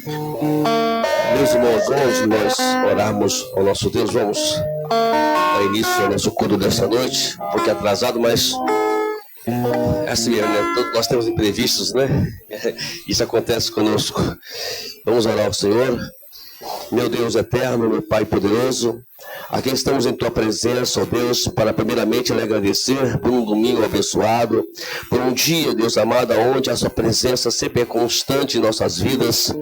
Meus irmãos, vamos nós orarmos ao nosso Deus, vamos dar início ao nosso culto desta noite, um pouquinho atrasado, mas é assim mesmo, né? Nós temos imprevistos, né? Isso acontece conosco. Vamos orar ao Senhor. Meu Deus eterno, meu Pai poderoso, aqui estamos em Tua presença, ó Deus, para primeiramente lhe agradecer por um domingo abençoado, por um dia, Deus amado, onde a Sua presença sempre é constante em nossas vidas.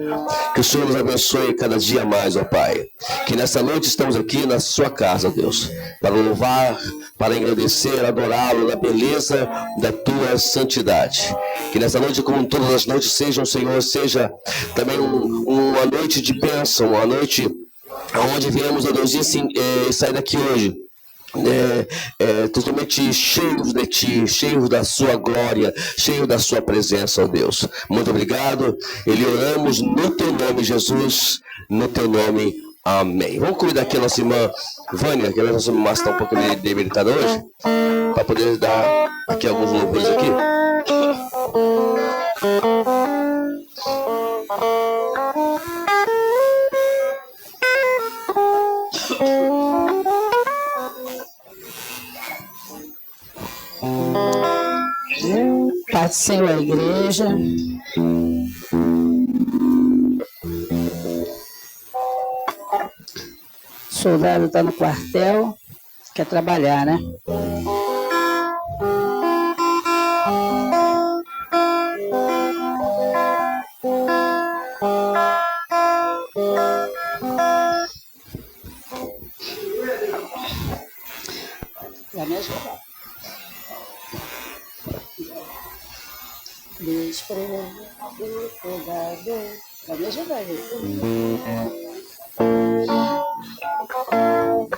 Que o Senhor nos abençoe cada dia mais, ó Pai. Que nessa noite estamos aqui na Sua casa, Deus, para louvar, para agradecer, adorá-lo na beleza da Tua santidade. Que nessa noite, como todas as noites, Senhor, seja também uma noite de bênção, uma noite onde viemos, ó Deus, e sair daqui hoje totalmente cheios de Ti, cheios da Sua glória, cheios da Sua presença, ó Deus. Muito obrigado. E lhe oramos no Teu nome, Jesus, no Teu nome. Amém. Vamos convidar aqui a nossa irmã Vânia, que a nossa irmã está um pouco debilitada hoje, para poder dar aqui alguns louvores aqui. Pai do Senhor, a igreja. O soldado está no quartel, quer trabalhar, né? Vai me ajudar. Vai me ajudar,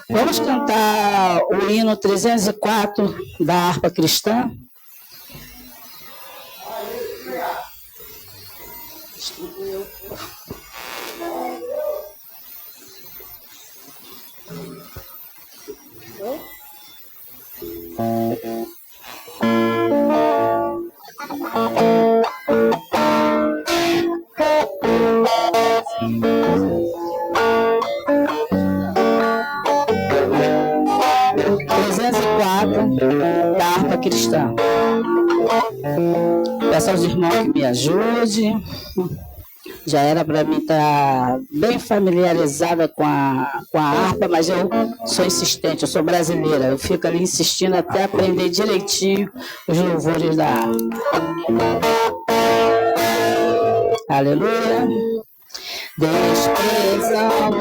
Vamos cantar o hino 304 da harpa cristã. Da harpa cristã. Peço aos irmãos que me ajudem. Já era para mim estar bem familiarizada com a harpa, mas eu sou insistente, eu sou brasileira. Eu fico ali insistindo até aprender direitinho os louvores da harpa. Aleluia. Desprezando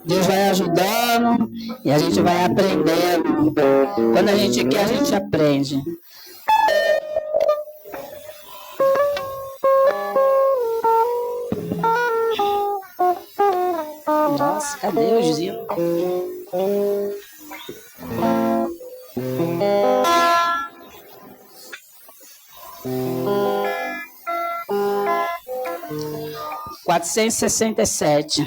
Deus vai ajudando e a gente vai aprendendo. Quando a gente quer, a gente aprende. Nossa, cadê o Gino? (467)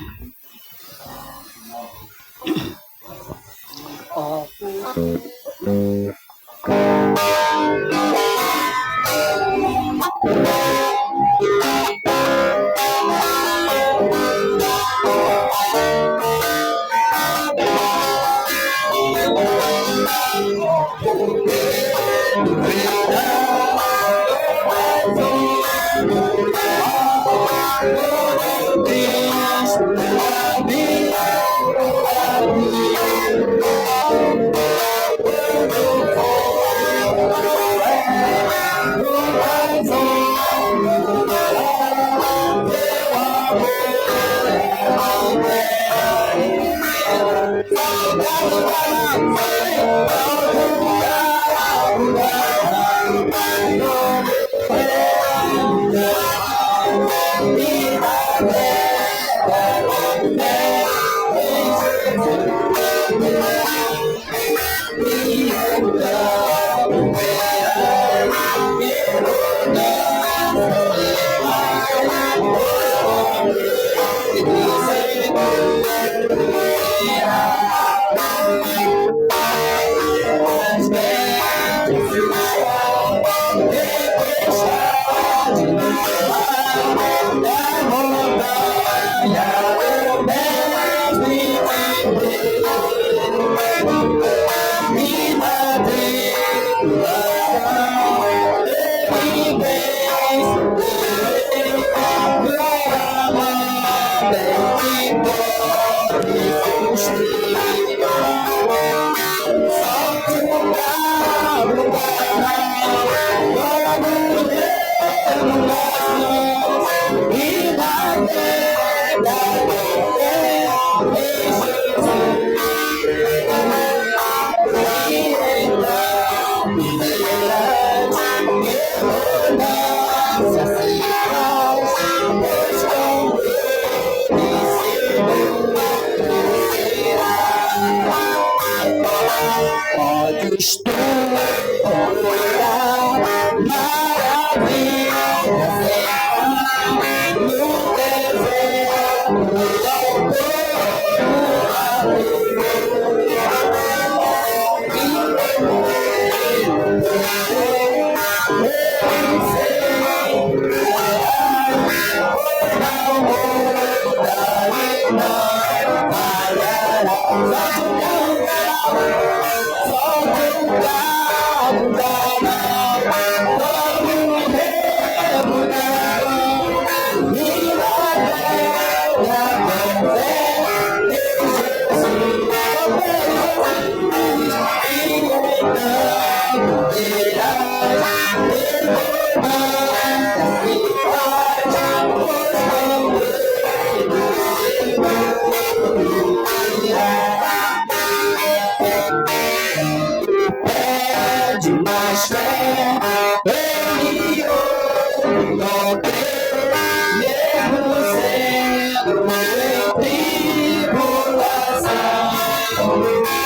Ó.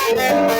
Yes.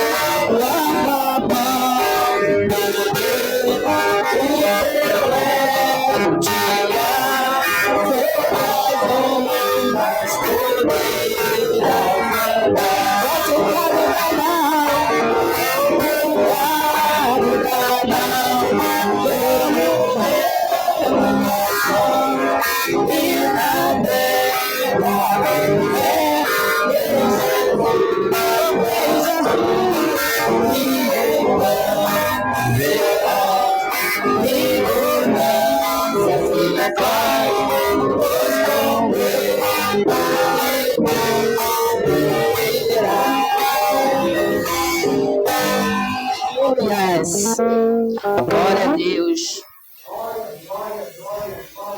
Glória a Deus.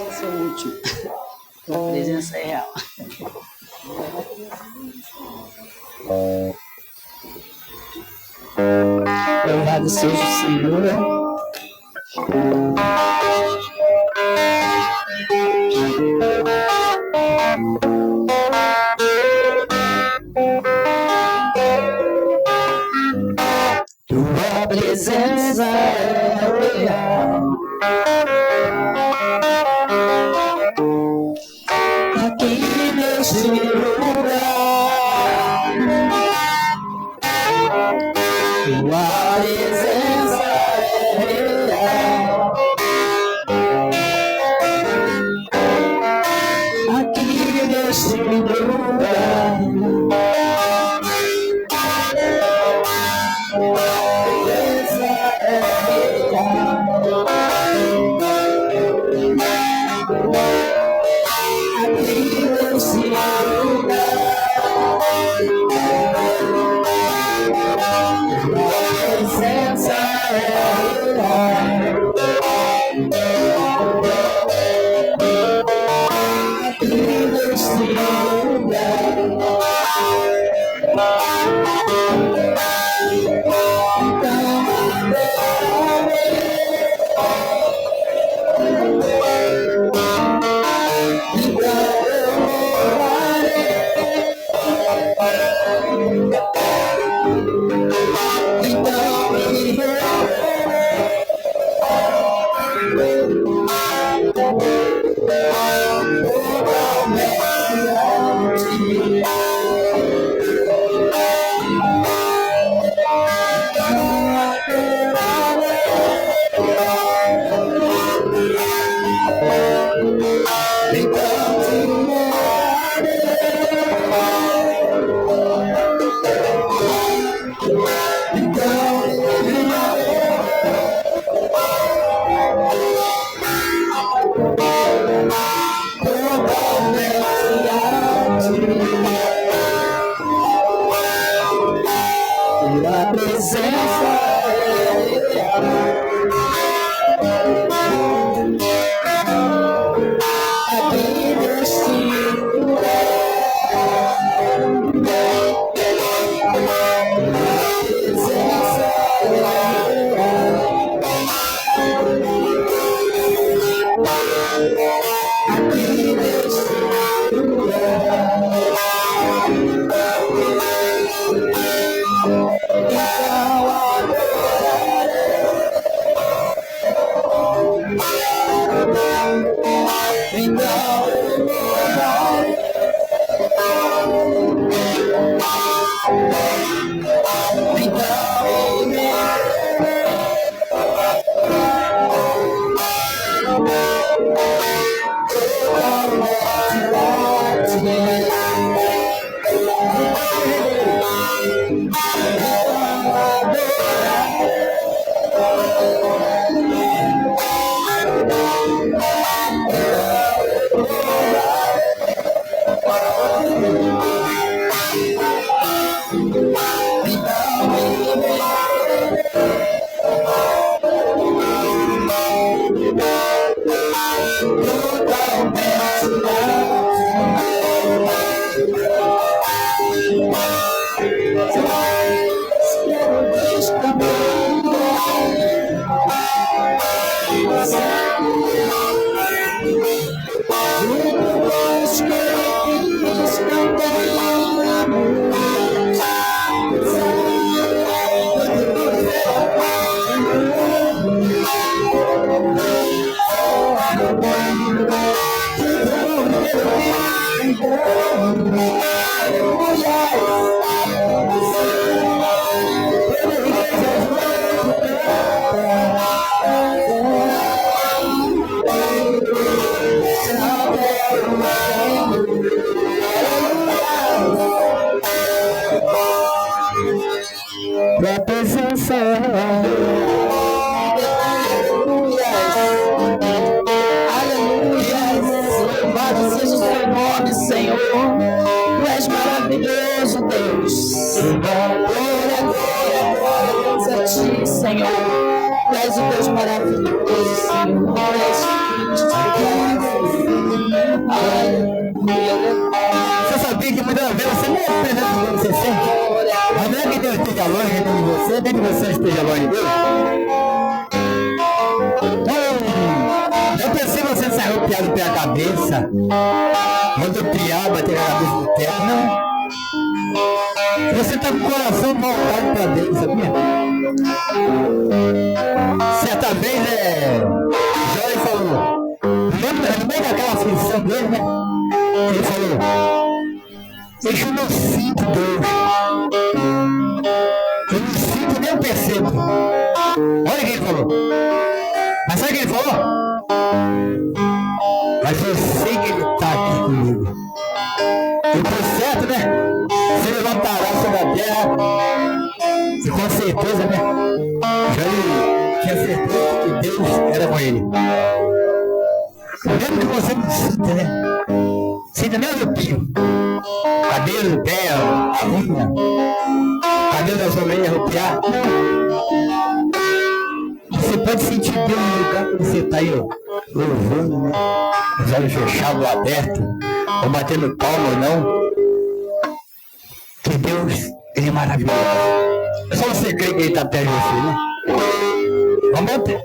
Esse é o último. A presença é real. Louvado seja o Senhor. Tua presença é real. Aqui neste lugar, tua presença é real. Aqui neste lugar, Tua presença, aleluia, louvado seja o teu nome, Senhor. Tu és maravilhoso, Deus. Glória, glória, glória a ti, Senhor. Tu és o Deus maravilhoso, Senhor. Tu és Cristo. Aleluia. você sabia que muitas vezes você nem é presente de Deus, você sente? Mas não é que Deus esteja longe de você, nem que você esteja longe de Deus. Eu pensei que você saiu piado pela cabeça, rodopiar, bater a cabeça no teto, não. Você está com o coração voltado para Deus, sabia? Certa vez, Jó falou, no meio daquela aflição dele, né? Ele falou, eu não sinto Deus. Eu não sinto nem eu percebo. Olha o que ele falou. Mas sabe o que ele falou? Mas eu sei que ele está aqui comigo. E por certo, né? Se levantará sobre a terra. E com certeza, né? Já ele tinha certeza que Deus era com ele. Mesmo que você não sinta, né? Sinta nem o arrepio. Cabelo do pé, a unha, cabelo da sua orelha arrepiar. Você pode sentir Deus no lugar que você está aí, ó, louvando, né? Os olhos fechados ou abertos, ou batendo palma ou não. Que Deus, Ele é maravilhoso. É só você crer que Ele está perto de você, né? Aumenta.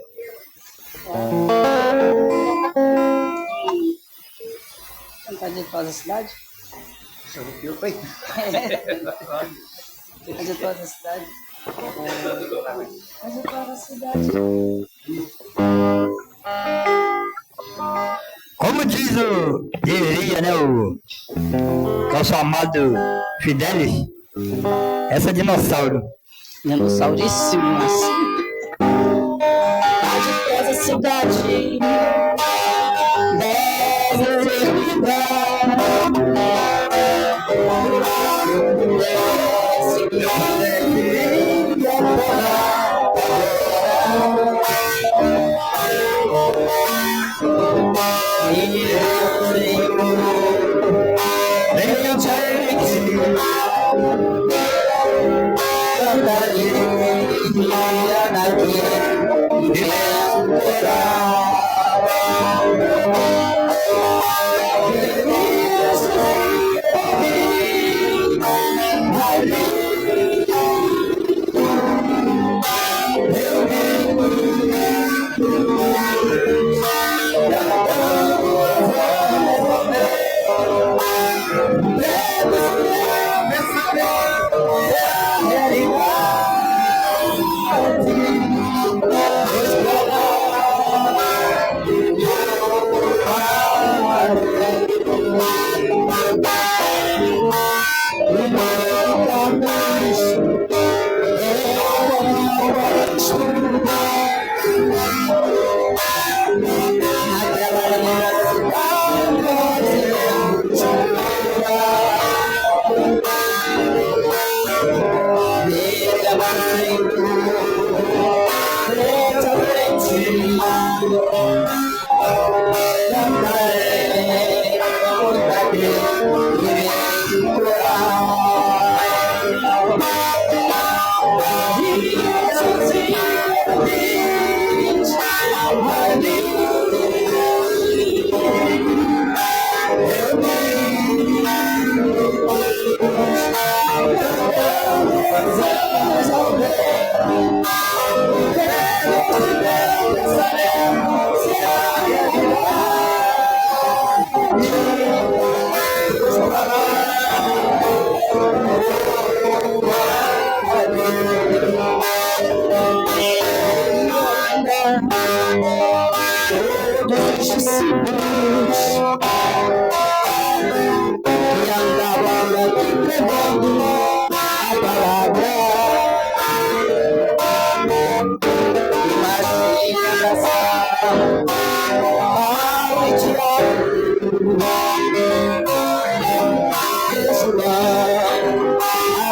Cantar de toda a cidade? É de toda a cidade. É de toda a cidade. Como diria, né, o nosso amado Fidelis, essa é dinossauro. Dinossauríssimo. É de toda a cidade.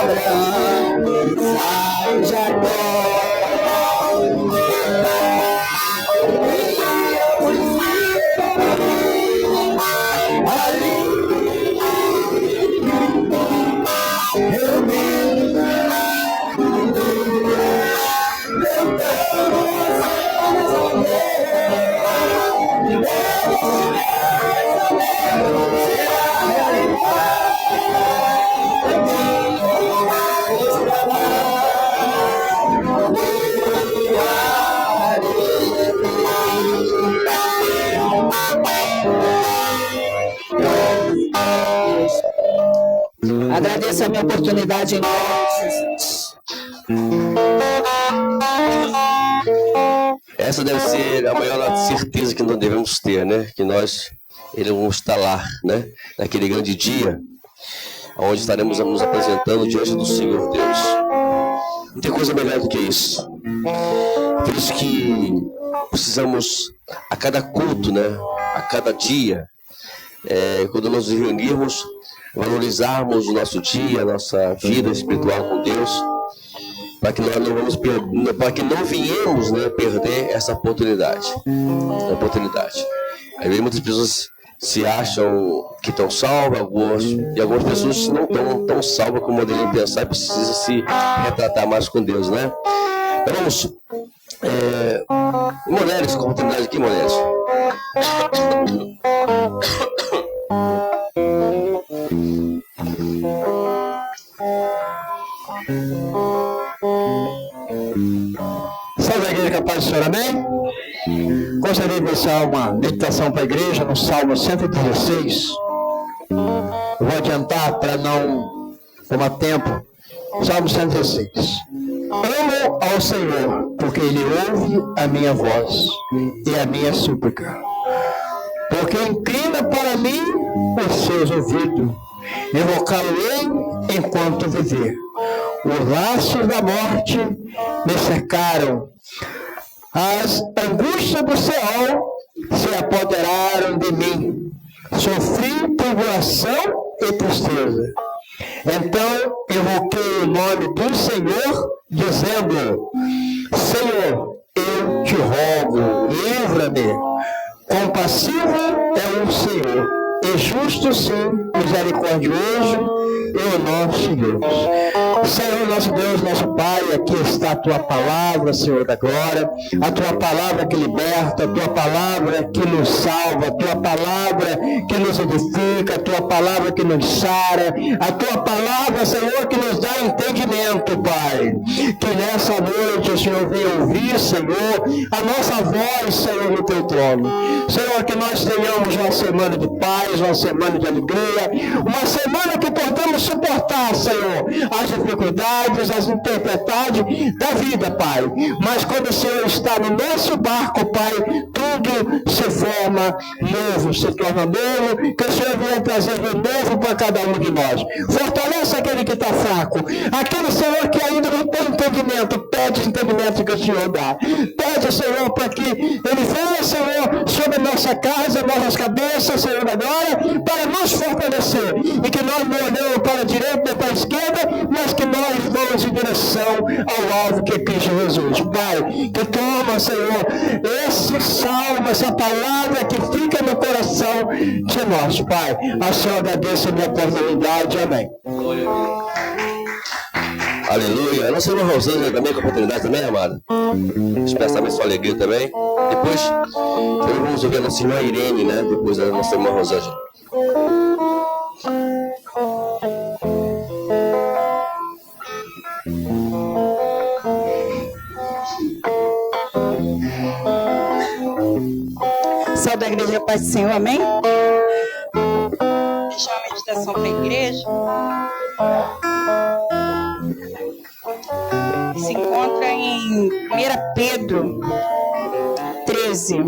Abraão, Isaac, Jacó. Agradeço a minha oportunidade em nome de Jesus. Essa deve ser a maior certeza que nós devemos ter, né? Que nós iremos estar lá, né? Naquele grande dia, onde estaremos nos apresentando diante do Senhor Deus. Não tem coisa melhor do que isso. Por isso que precisamos, a cada culto, né? A cada dia, quando nós nos reunirmos, valorizarmos o nosso dia, a nossa vida espiritual com Deus, para que nós não vamos para que não venhamos, né, perder essa oportunidade. Aí muitas pessoas se acham que estão salvas, e algumas pessoas não estão tão salvas como deveriam pensar e precisam se retratar mais com Deus, né? Então vamos, mulheres, com a oportunidade aqui, mulheres. Salve a igreja, capaz do Senhor, amém? Gostaria de deixar uma meditação para a igreja no Salmo 116. Eu vou adiantar para não tomar tempo. Salmo 116. Amo ao Senhor, porque Ele ouve a minha voz e a minha súplica. Porque inclina para mim os seus ouvidos. Invocá-lo-ei enquanto viver. Os laços da morte me cercaram. As angústias do Seol se apoderaram de mim. Sofri tribulação e tristeza. Então invoquei o nome do Senhor, dizendo: Senhor, eu te rogo, livra-me. Compassivo é o Senhor, e justo sim, misericordioso é o nosso Deus. Senhor, nosso Deus, nosso Pai, aqui está a Tua palavra, Senhor da glória, a Tua palavra que liberta, a Tua palavra que nos salva, a Tua palavra que nos edifica, a Tua palavra que nos sara, a Tua palavra, Senhor, que nos dá entendimento, Pai. Que nessa noite o Senhor venha ouvir, Senhor, a nossa voz, Senhor, no Teu trono. Senhor, que nós tenhamos uma semana de paz, uma semana de alegria, uma semana que podemos suportar, Senhor, as dificuldades, as tempestades da vida, Pai. Mas quando o Senhor está no nosso barco, Pai, tudo se forma novo, se torna novo, que o Senhor venha trazer de novo para cada um de nós. Fortalece aquele que está fraco, aquele, Senhor, que ainda não tem entendimento, pede o entendimento que o Senhor dá. Pede, Senhor, para que Ele venha, Senhor, sobre a nossa casa, nossas cabeças, Senhor, agora, para nos fortalecer, e que nós não olhemos para a direita nem para a esquerda, mas que nós vamos em direção ao alvo que é Cristo Jesus. Pai, que toma, Senhor, esse salmo, essa palavra que fica no coração de nós, Pai. A Senhor agradeço a minha oportunidade. Amém. Aleluia. A nossa irmã Rosângela também, com a oportunidade também, amada. Expressa também sua alegria também. Depois vamos ouvir a nossa irmã Irene, né? Depois da nossa irmã Rosângela. Pessoal da Igreja Paz do Senhor, amém? Deixar uma meditação para a igreja. Se encontra em 1 Pedro 13.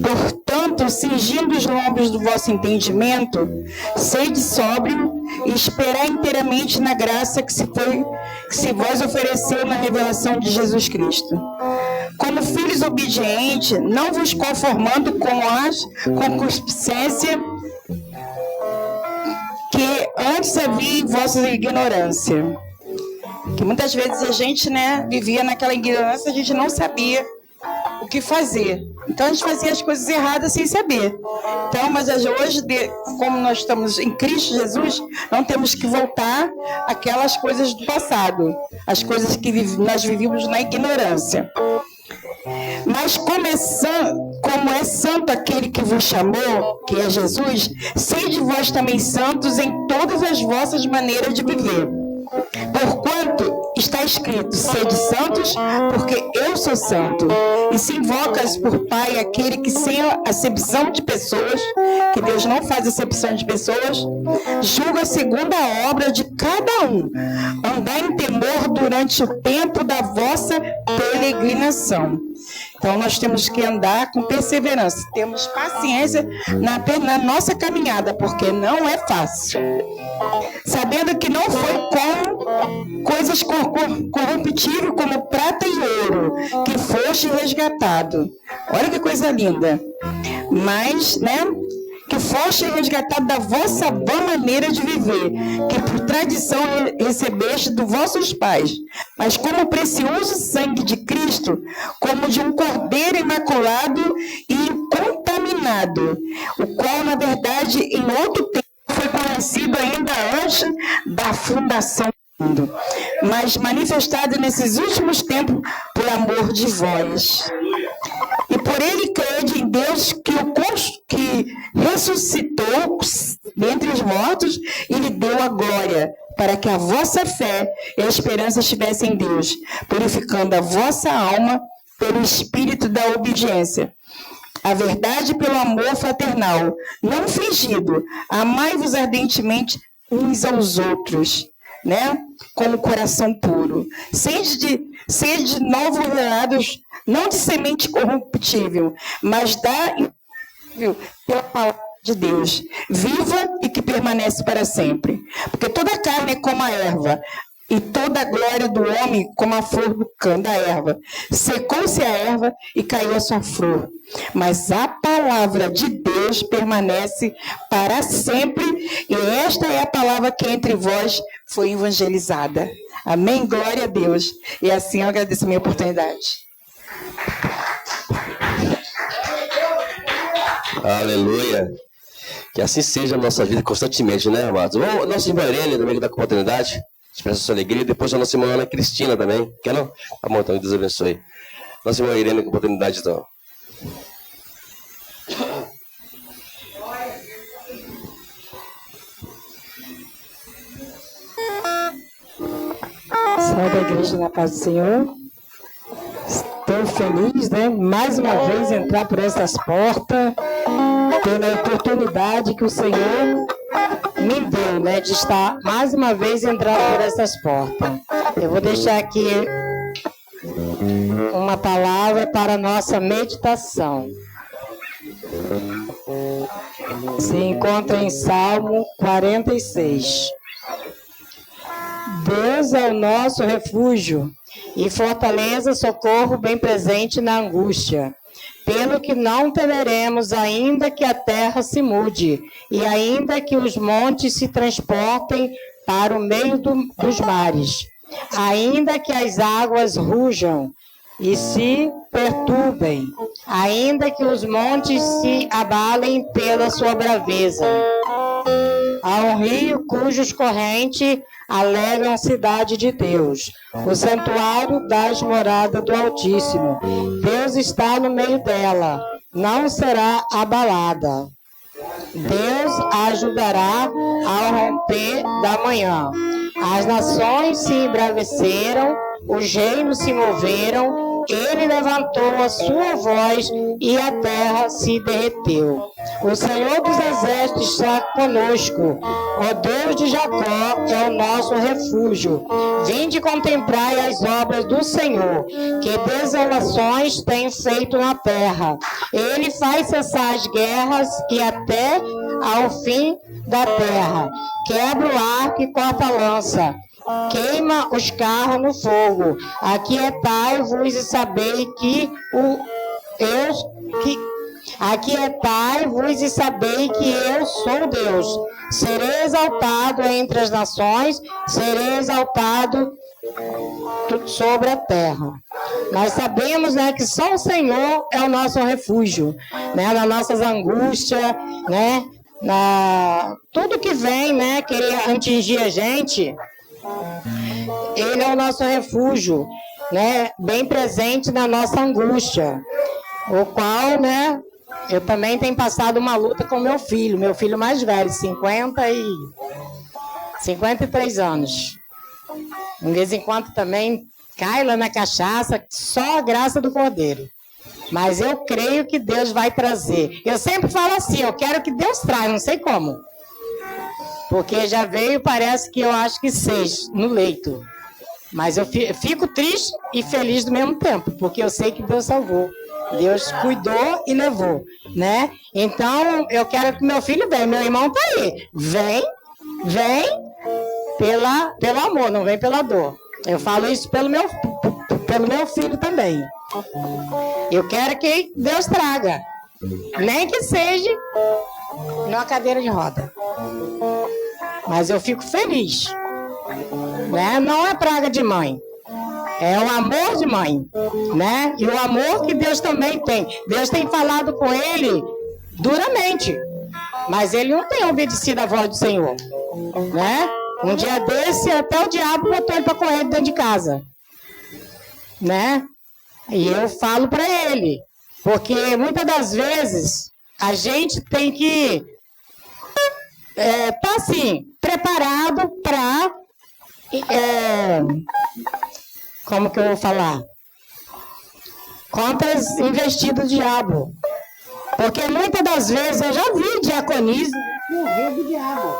Portanto, cingindo os lombos do vosso entendimento, sede sóbrio e esperar inteiramente na graça que se vos ofereceu na revelação de Jesus Cristo. Como filhos Sede obediente, não vos conformando com as concupiscência que antes havia em vossa ignorância. Que muitas vezes a gente, vivia naquela ignorância, a gente não sabia o que fazer. Então a gente fazia as coisas erradas sem saber. Então, mas hoje, como nós estamos em Cristo Jesus, não temos que voltar àquelas coisas do passado, as coisas que nós vivíamos na ignorância. Mas como é santo aquele que vos chamou, que é Jesus, sede vós também santos em todas as vossas maneiras de viver. Porquanto está escrito, sede santos, porque eu sou santo. E se invocas por Pai aquele que sem acepção de pessoas, que Deus não faz acepção de pessoas, julga segundo a obra de cada um. Andai em temor durante o tempo da vossa peregrinação. Então nós temos que andar com perseverança, temos paciência na nossa caminhada, porque não é fácil. Sabendo que não foi com coisas corruptíveis como prata e ouro que foste resgatado. Olha que coisa linda. Mas, que foste resgatado da vossa boa maneira de viver, que por tradição recebeste dos vossos pais, mas como precioso sangue de Cristo, como de um cordeiro imaculado e incontaminado, o qual, na verdade, em outro tempo foi conhecido ainda antes da fundação do mundo, mas manifestado nesses últimos tempos por amor de vós. E por ele crede em Deus que ressuscitou dentre os mortos e lhe deu a glória, para que a vossa fé e a esperança estivessem em Deus, purificando a vossa alma pelo espírito da obediência. A verdade pelo amor fraternal, não fingido, amai-vos ardentemente uns aos outros, com o coração puro. Sede novos gerados, não de semente corruptível, mas pela palavra de Deus, viva e que permanece para sempre. Porque toda carne é como a erva, e toda a glória do homem como a flor da erva. Secou-se a erva e caiu a sua flor. Mas a palavra de Deus permanece para sempre, e esta é a palavra que entre vós foi evangelizada. Amém? Glória a Deus. E assim eu agradeço a minha oportunidade. Aleluia. Que assim seja a nossa vida constantemente, amados? Nossa irmã Irene, também que dá com a oportunidade, expressa sua alegria, e depois a nossa irmã Ana Cristina também. Quer não? Tá bom, então Deus abençoe. Nossa irmã Irene com a oportunidade, então. Salve a igreja na paz do Senhor. Estou feliz, mais uma vez entrar por essas portas, pela oportunidade que o Senhor me deu, de estar mais uma vez entrando por essas portas. Eu vou deixar aqui uma palavra para a nossa meditação. Se encontra em Salmo 46. Deus é o nosso refúgio e fortaleza, socorro bem presente na angústia. Pelo que não temeremos, ainda que a terra se mude, e ainda que os montes se transportem para o meio dos mares, ainda que as águas rujam e se perturbem, ainda que os montes se abalem pela sua braveza. Há um rio cujos correntes alegram a cidade de Deus, o santuário das moradas do Altíssimo. Deus está no meio dela, não será abalada. Deus a ajudará ao romper da manhã. As nações se embraveceram, os reinos se moveram, ele levantou a sua voz e a terra se derreteu. O Senhor dos Exércitos está conosco. O Deus de Jacó é o nosso refúgio. Vinde contemplar as obras do Senhor, que desolações tem feito na terra. Ele faz cessar as guerras e até ao fim da terra. Quebra o arco e corta a lança. queima os carros no fogo. Aquietai-vos e sabei que Aquietai-vos e sabei que eu sou Deus. Serei exaltado entre as nações, serei exaltado sobre a terra. Nós sabemos, né, que só o Senhor é o nosso refúgio, né, nas nossas angústias, né, tudo que vem, né, querer atingir a gente, Ele é o nosso refúgio, né, bem presente na nossa angústia, o qual, né, eu também tenho passado uma luta com meu filho mais velho, 53 anos. De vez em quando também cai lá na cachaça, só a graça do Cordeiro. Mas eu creio que Deus vai trazer. Eu sempre falo assim, eu quero que Deus traga, não sei como. Porque já veio, parece que eu acho que 6 no leito. Mas eu fico triste e feliz do mesmo tempo, porque eu sei que Deus salvou. Deus cuidou e levou, né? Então, eu quero que meu filho venha. Meu irmão tá aí. Vem pelo amor, não vem pela dor. Eu falo isso pelo meu filho também. Eu quero que Deus traga. Nem que seja numa cadeira de roda. Mas eu fico feliz. Né? Não é praga de mãe. É o amor de mãe, né? E o amor que Deus também tem. Deus tem falado com ele duramente, mas ele não tem obedecido a voz do Senhor, né? Um dia desse, até o diabo botou ele para correr dentro de casa, né? E eu falo para ele, porque muitas das vezes a gente tem que tá assim, preparado para como que eu vou falar? Contra as investidas do diabo. Porque muitas das vezes eu já vi diaconisa correr do diabo.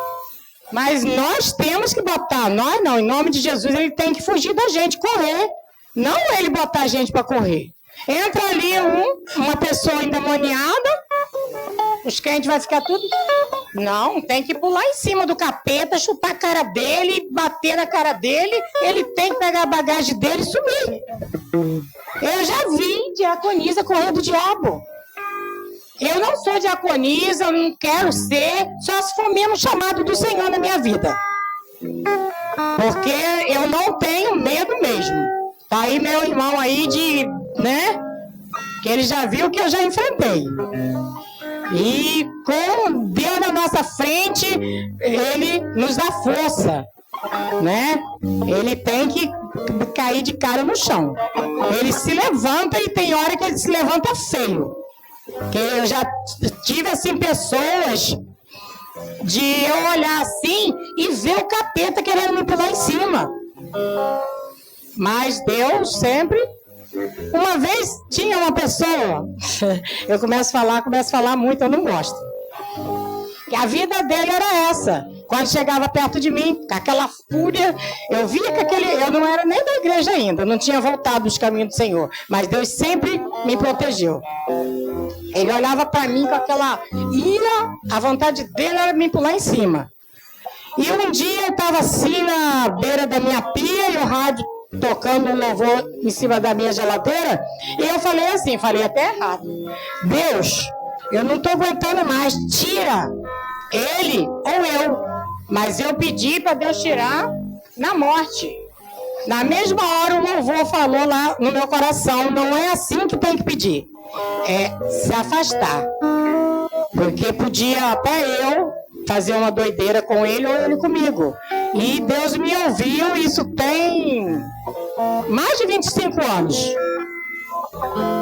Mas nós temos que botar, nós não, em nome de Jesus, ele tem que fugir da gente, correr. Não ele botar a gente para correr. Entra ali uma pessoa endemoniada, os crentes vão ficar tudo... Não, tem que pular em cima do capeta, chutar a cara dele, bater na cara dele, ele tem que pegar a bagagem dele e sumir. Eu já vi diaconisa correr do diabo. Eu não sou diaconisa, eu não quero ser, só se for mesmo chamado do Senhor na minha vida. Porque eu não tenho medo mesmo. Tá aí meu irmão aí né? Que ele já viu que eu já enfrentei. E com Deus na nossa frente, Ele nos dá força, né? Ele tem que cair de cara no chão. Ele se levanta e tem hora que ele se levanta feio. Que eu já tive assim pessoas de eu olhar assim e ver o capeta querendo me pular em cima. Mas Deus sempre... Uma vez tinha uma pessoa, eu começo a falar muito, eu não gosto. E a vida dele era essa. Quando chegava perto de mim, com aquela fúria, eu via que eu não era nem da igreja ainda, não tinha voltado dos caminhos do Senhor, mas Deus sempre me protegeu. Ele olhava para mim com aquela ira, a vontade dele era me pular em cima. E um dia eu estava assim na beira da minha pia e o rádio tocando um louvor em cima da minha geladeira, e eu falei assim, falei até errado: Deus, eu não estou aguentando mais, tira ele ou eu. Mas eu pedi para Deus tirar na morte. Na mesma hora o louvor falou lá no meu coração: não é assim que tem que pedir, é se afastar. Porque podia até eu fazer uma doideira com ele ou ele comigo. E Deus me ouviu, isso tem mais de 25 anos.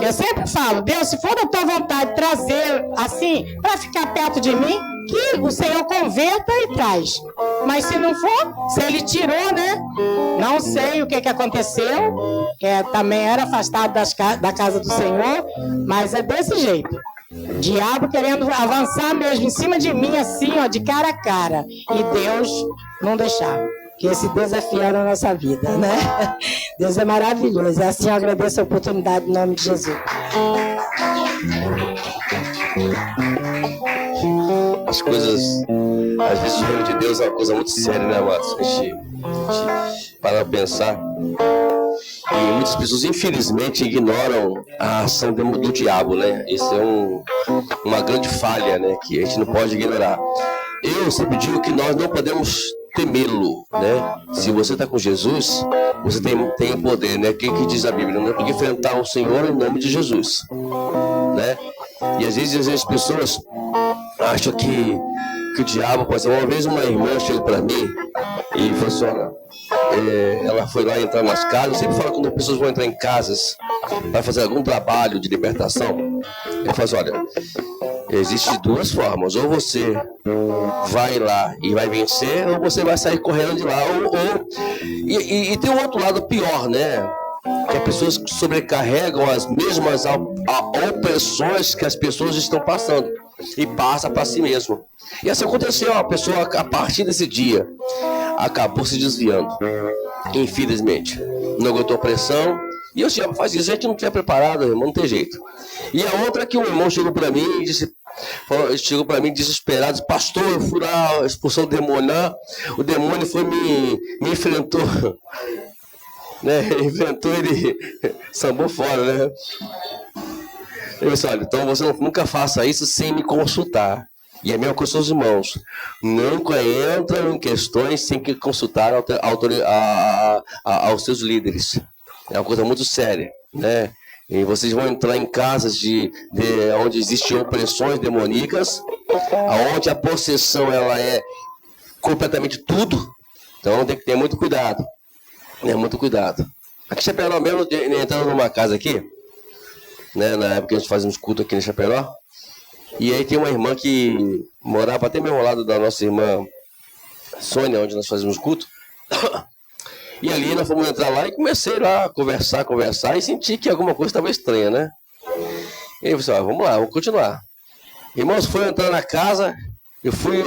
Eu sempre falo: Deus, se for da tua vontade trazer assim, para ficar perto de mim, que o Senhor converta e traz. Mas se não for, se ele tirou, né? Não sei o que aconteceu, que também era afastado da casa do Senhor, mas é desse jeito. Diabo querendo avançar mesmo em cima de mim, assim, ó, de cara a cara. E Deus não deixar. Que esse Deus é fiel na nossa vida, né? Deus é maravilhoso. É assim, eu agradeço a oportunidade em nome de Jesus. As coisas, às vezes, o reino de Deus é uma coisa muito séria, né, amados? A gente parar para pensar. E muitas pessoas, infelizmente, ignoram a ação do diabo, né? Isso é uma grande falha, né? Que a gente não pode ignorar. Eu sempre digo que nós não podemos temê-lo, né? Se você está com Jesus, você tem o poder, né? O que diz a Bíblia? Não tem que enfrentar o Senhor em nome de Jesus, né? E às vezes as pessoas acham que o diabo pode ser. Uma vez uma irmã chegou para mim e falou assim, ela foi lá entrar nas casas. Eu sempre falo quando as pessoas vão entrar em casas para fazer algum trabalho de libertação, eu falo assim, olha, existem duas formas, ou você vai lá e vai vencer, ou você vai sair correndo de lá, e tem um outro lado pior, né? Que as pessoas sobrecarregam as mesmas opressões que as pessoas estão passando e passa para si mesmo. E assim aconteceu, a pessoa a partir desse dia acabou se desviando, infelizmente, não aguentou a pressão. E eu sempre faz isso, a gente não estiver preparado, irmão, não tem jeito. E a outra é que um irmão chegou para mim e disse, desesperado, pastor, eu fui lá, expulsou o demônio, o demônio foi me enfrentou, né? Enfrentou, ele sambou fora, né? Eu disse, olha, então você nunca faça isso sem me consultar. E é a mesma coisa com os irmãos. Nunca entram em questões sem que consultar aos seus líderes. É uma coisa muito séria, né? E vocês vão entrar em casas onde existem opressões demoníacas, onde a possessão ela é completamente tudo. Então tem que ter muito cuidado. Muito cuidado. Aqui em Chapecó mesmo, entrando numa casa aqui, né, na época que a gente fazia uns cultos aqui em Chapecó, e aí tem uma irmã que morava até mesmo ao lado da nossa irmã Sônia, onde nós fazíamos culto. E ali nós fomos entrar lá e comecei lá a conversar e senti que alguma coisa estava estranha, né? E aí eu falei, vamos lá, vamos continuar. Irmãos, foi entrar na casa,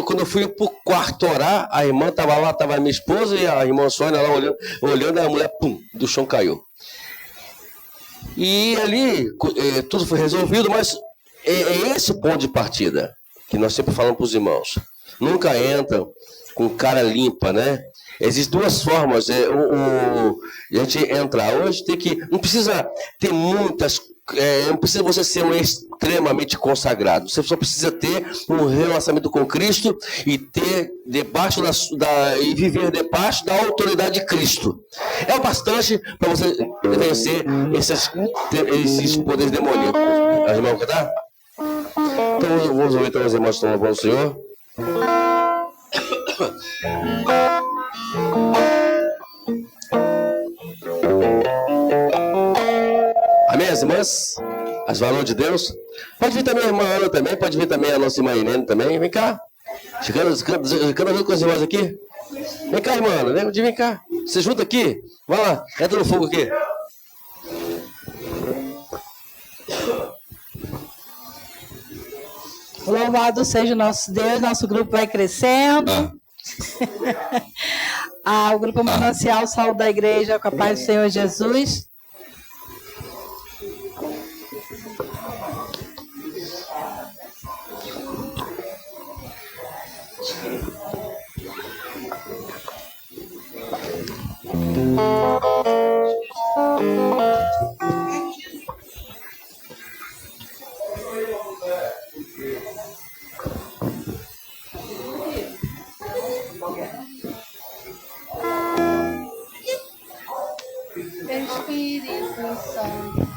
quando eu fui pro quarto orar, a irmã estava lá, estava a minha esposa e a irmã Sônia lá olhando, a mulher, pum, do chão caiu. E ali tudo foi resolvido, mas é esse o ponto de partida que nós sempre falamos para os irmãos. Nunca entram com cara limpa, né? Existem duas formas. A gente entrar hoje, não precisa ter muitas. Não precisa você ser um extremamente consagrado. Você só precisa ter um relacionamento com Cristo e ter e viver debaixo da autoridade de Cristo. É o bastante para você vencer esses poderes demoníacos. As irmãs vão cantar? Então vamos ouvir então os irmãos que estão louvando o Senhor. Amém, as irmãs? As valores de Deus. Pode vir também a irmã Ana também, pode vir também a nossa irmã Irene também. Vem cá. Chegando junto com as irmãs aqui. Vem cá, irmã Ana, vem cá. Você junta aqui. Vai lá, entra no fogo aqui. Louvado seja o nosso Deus, nosso grupo vai crescendo. O grupo Manancial, saúde da igreja, com a paz do Senhor Jesus. Espírito Santo.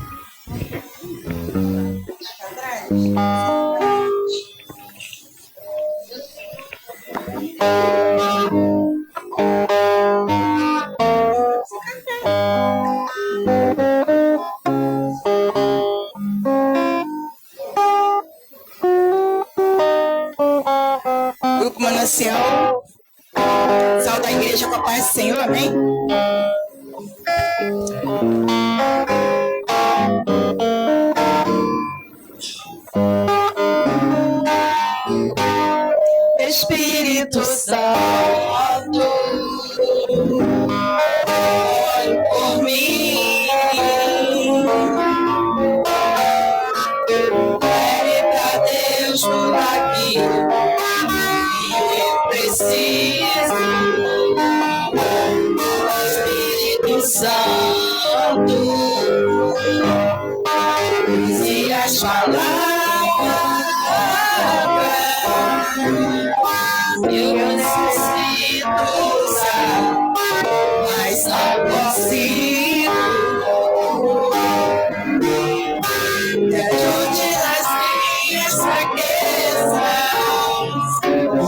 Grupo Manancial, saúde da igreja com a paz do Senhor, amém? Espírito Santo, ore por mim, pede pra Deus por aquilo que eu preciso.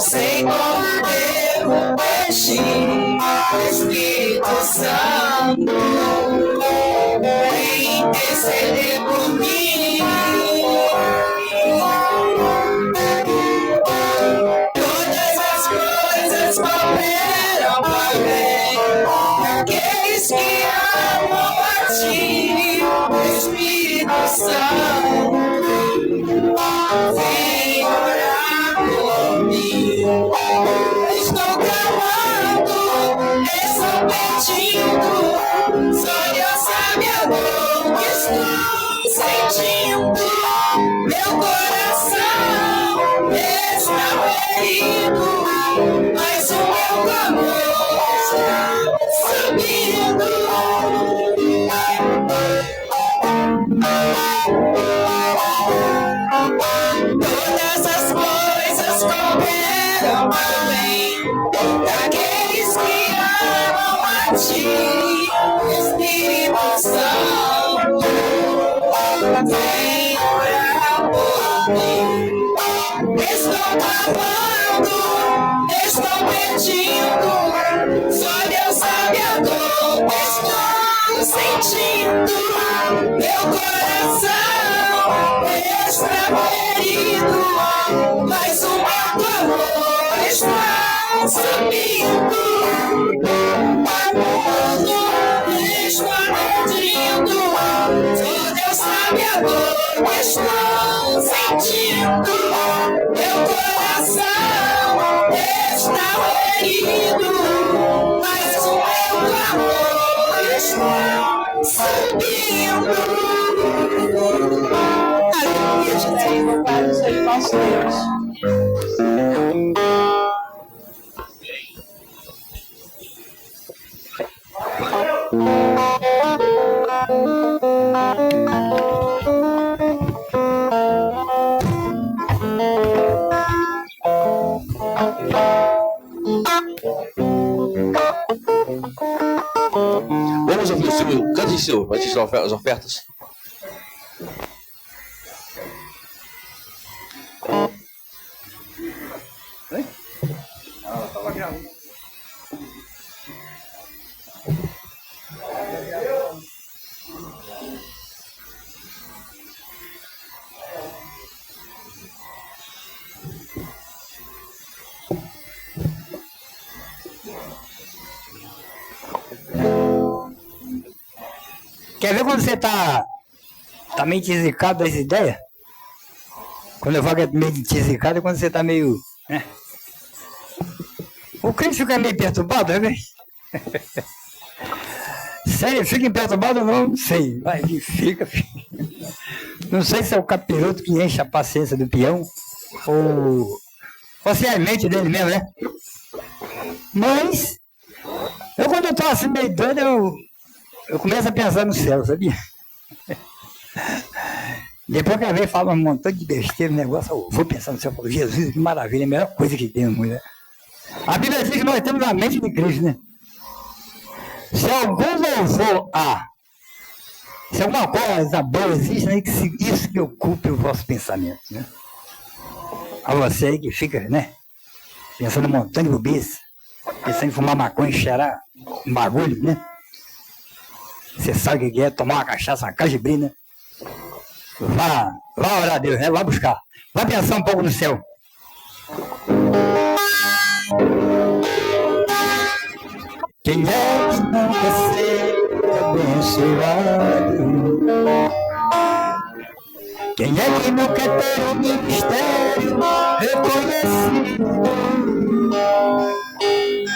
sei como devo agir. Espírito Santo, vem interceder por mim. Todas as coisas cooperam para bem daqueles que amam a ti. Espírito Santo, vem orar por mim. Estou clamando, estou pedindo, só Deus sabe a dor que estou sentindo. Meu coração está ferido, mas o meu clamor está subindo. Todas as coisas cooperam para o bem daqueles que amam a ti. Espírito Santo, vem orar por mim. Estou clamando, estou pedindo, só Deus sabe a dor que estou sentindo. Meu coração está ferido, mas o meu clamor está subindo. Está pedindo, só Deus sabe a dor que estou sentindo. Meu coração está ferido, mas o meu clamor está subindo. Aleluia, Jesus, louvado seja o nosso Deus. Vamos ouvir o Silvio. Cante, Silvio, para tirar as ofertas. Quer ver quando você tá meio desicado das ideias? Quando eu falo que é meio desicado é quando você tá meio... né? O crente fica meio perturbado, né? Sério, fica perturbado ou não? Não sei. Mas fica. Não sei se é o capiroto que enche a paciência do peão ou se é a mente dele mesmo, né? Mas eu quando eu tô assim meio doido, eu começo a pensar no céu, sabia? Depois que a vez fala um montão de besteira, negócio, eu vou pensar no céu, eu falo, Jesus, que maravilha, é a melhor coisa que tem no mundo, né? A Bíblia diz que nós temos a mente de Cristo, né? Se algum louvor se alguma coisa boa existe, né, que isso que ocupe o vosso pensamento, né? A você aí que fica, né, pensando um montão de bobice, pensando em fumar maconha e cheirar um bagulho, né? Você sabe o que é tomar uma cachaça, uma cajibrina, né? Vá orar a Deus, né? Vá buscar. Vá pensar um pouco no céu. Quem é que não quer ser abençoado? Quem é que não quer ter um ministério reconhecido?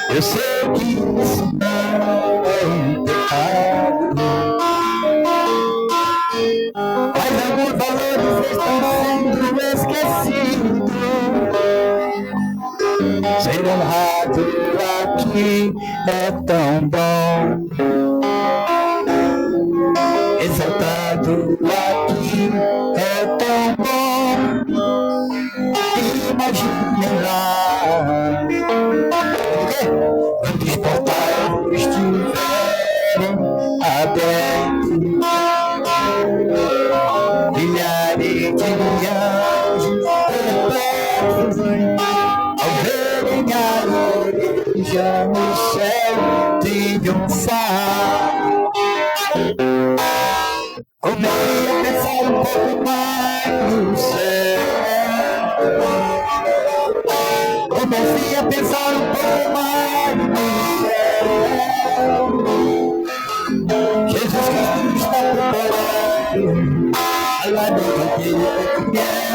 Eu sei que isso não é um pecado, mas alguns valores estão sendo esquecidos. Ser honrado aqui é tão bom, exaltado aqui é tão bom. Imagine lá, quando os portais estiverem abertos, milhares de anjos perpétuos ao ver esteja no céu triunfar. Comecei a pensar um pouco mais no céu. Comecei a pensar um pouco mais no céu. Jesus Cristo está preparando a lágrima que ele quer.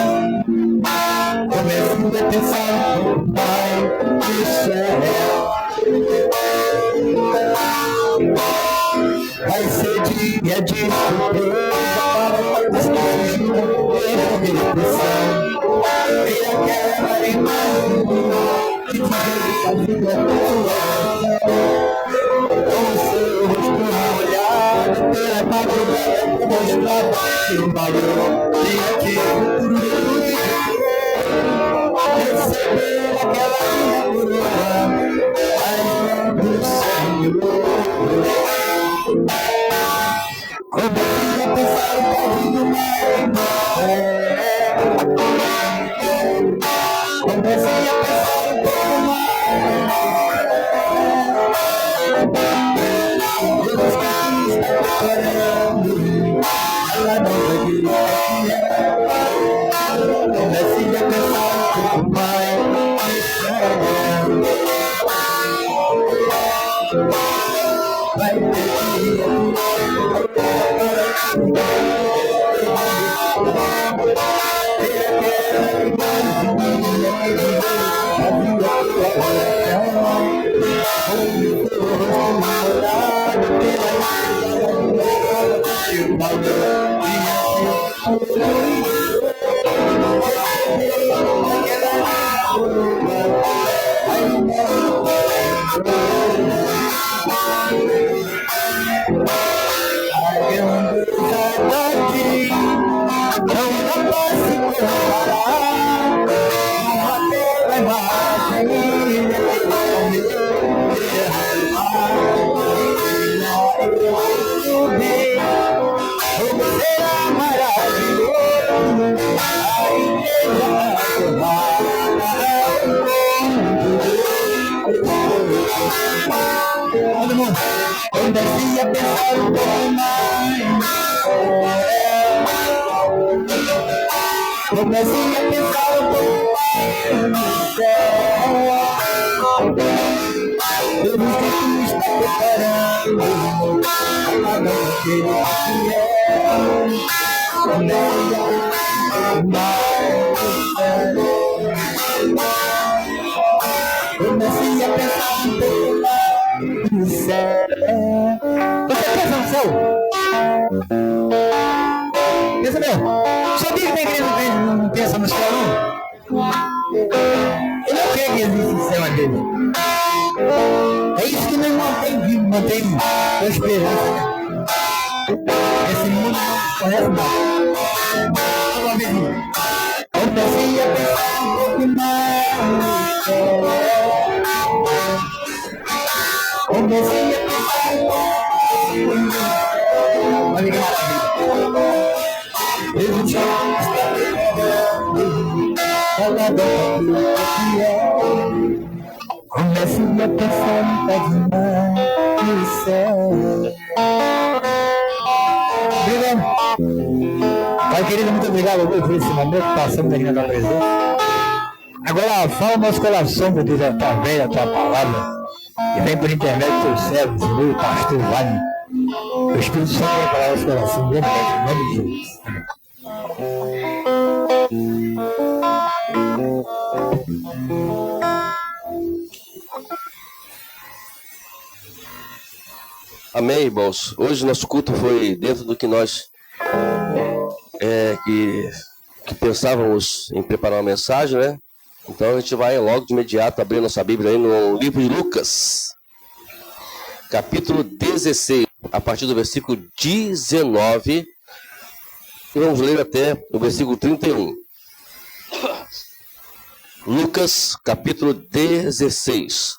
Comecei a pensar um pouco mais no céu. Vai ser dia de surpresa para todos que fugiram pela depressão. E aquela imagem que te veio a vida com o seu rosto molhado pela madrugada mostrava seu valor. E aquilo recebeu aquela minha coroa, a do Senhor. Comecei a pensar um pouquinho mais. Comecei a pensar um pouco mais. Jesus Cristo está preparando ela não vai vir. Comecei a pensar um pouco mais. Vai ter dia. Comecei a pensar um pouco mais. Comecei a pensar um pouco mais no céu. Jesus Cristo está preparando a nova que ele é. Comecei a pensar um pouco mais no céu. Você pensa no céu? Pensa mesmo? Sabia que tem igreja que não pensa no céu, não? Ele não quer que existe o céu dele. É isso que nos mantém vivos, mantém a esperança. Esse mundo não conhece nada. Uma vez, comecei a pensar um pouco mais no céu. Comecei a pensar um pouco mais no céu. Olha que maravilha. Jesus está preparando ela dá que é. Comecei a pensar um pouco mais no céu. Obrigado. Pai querido, muito obrigado por esse momento que passamos aqui na tua presença. Agora fala o nosso coração, meu Deus, através da tua palavra. E vem por intermédio dos teus servos, meu pastor Wagner. O Espírito Santo vai falar o nosso coração, em nome de Jesus. Amém, irmãos. Hoje nosso culto foi dentro do que nós que pensávamos em preparar uma mensagem, né? Então a gente vai logo de imediato abrir nossa Bíblia aí no livro de Lucas, capítulo 16, a partir do versículo 19, e vamos ler até o versículo 31. Lucas, capítulo 16.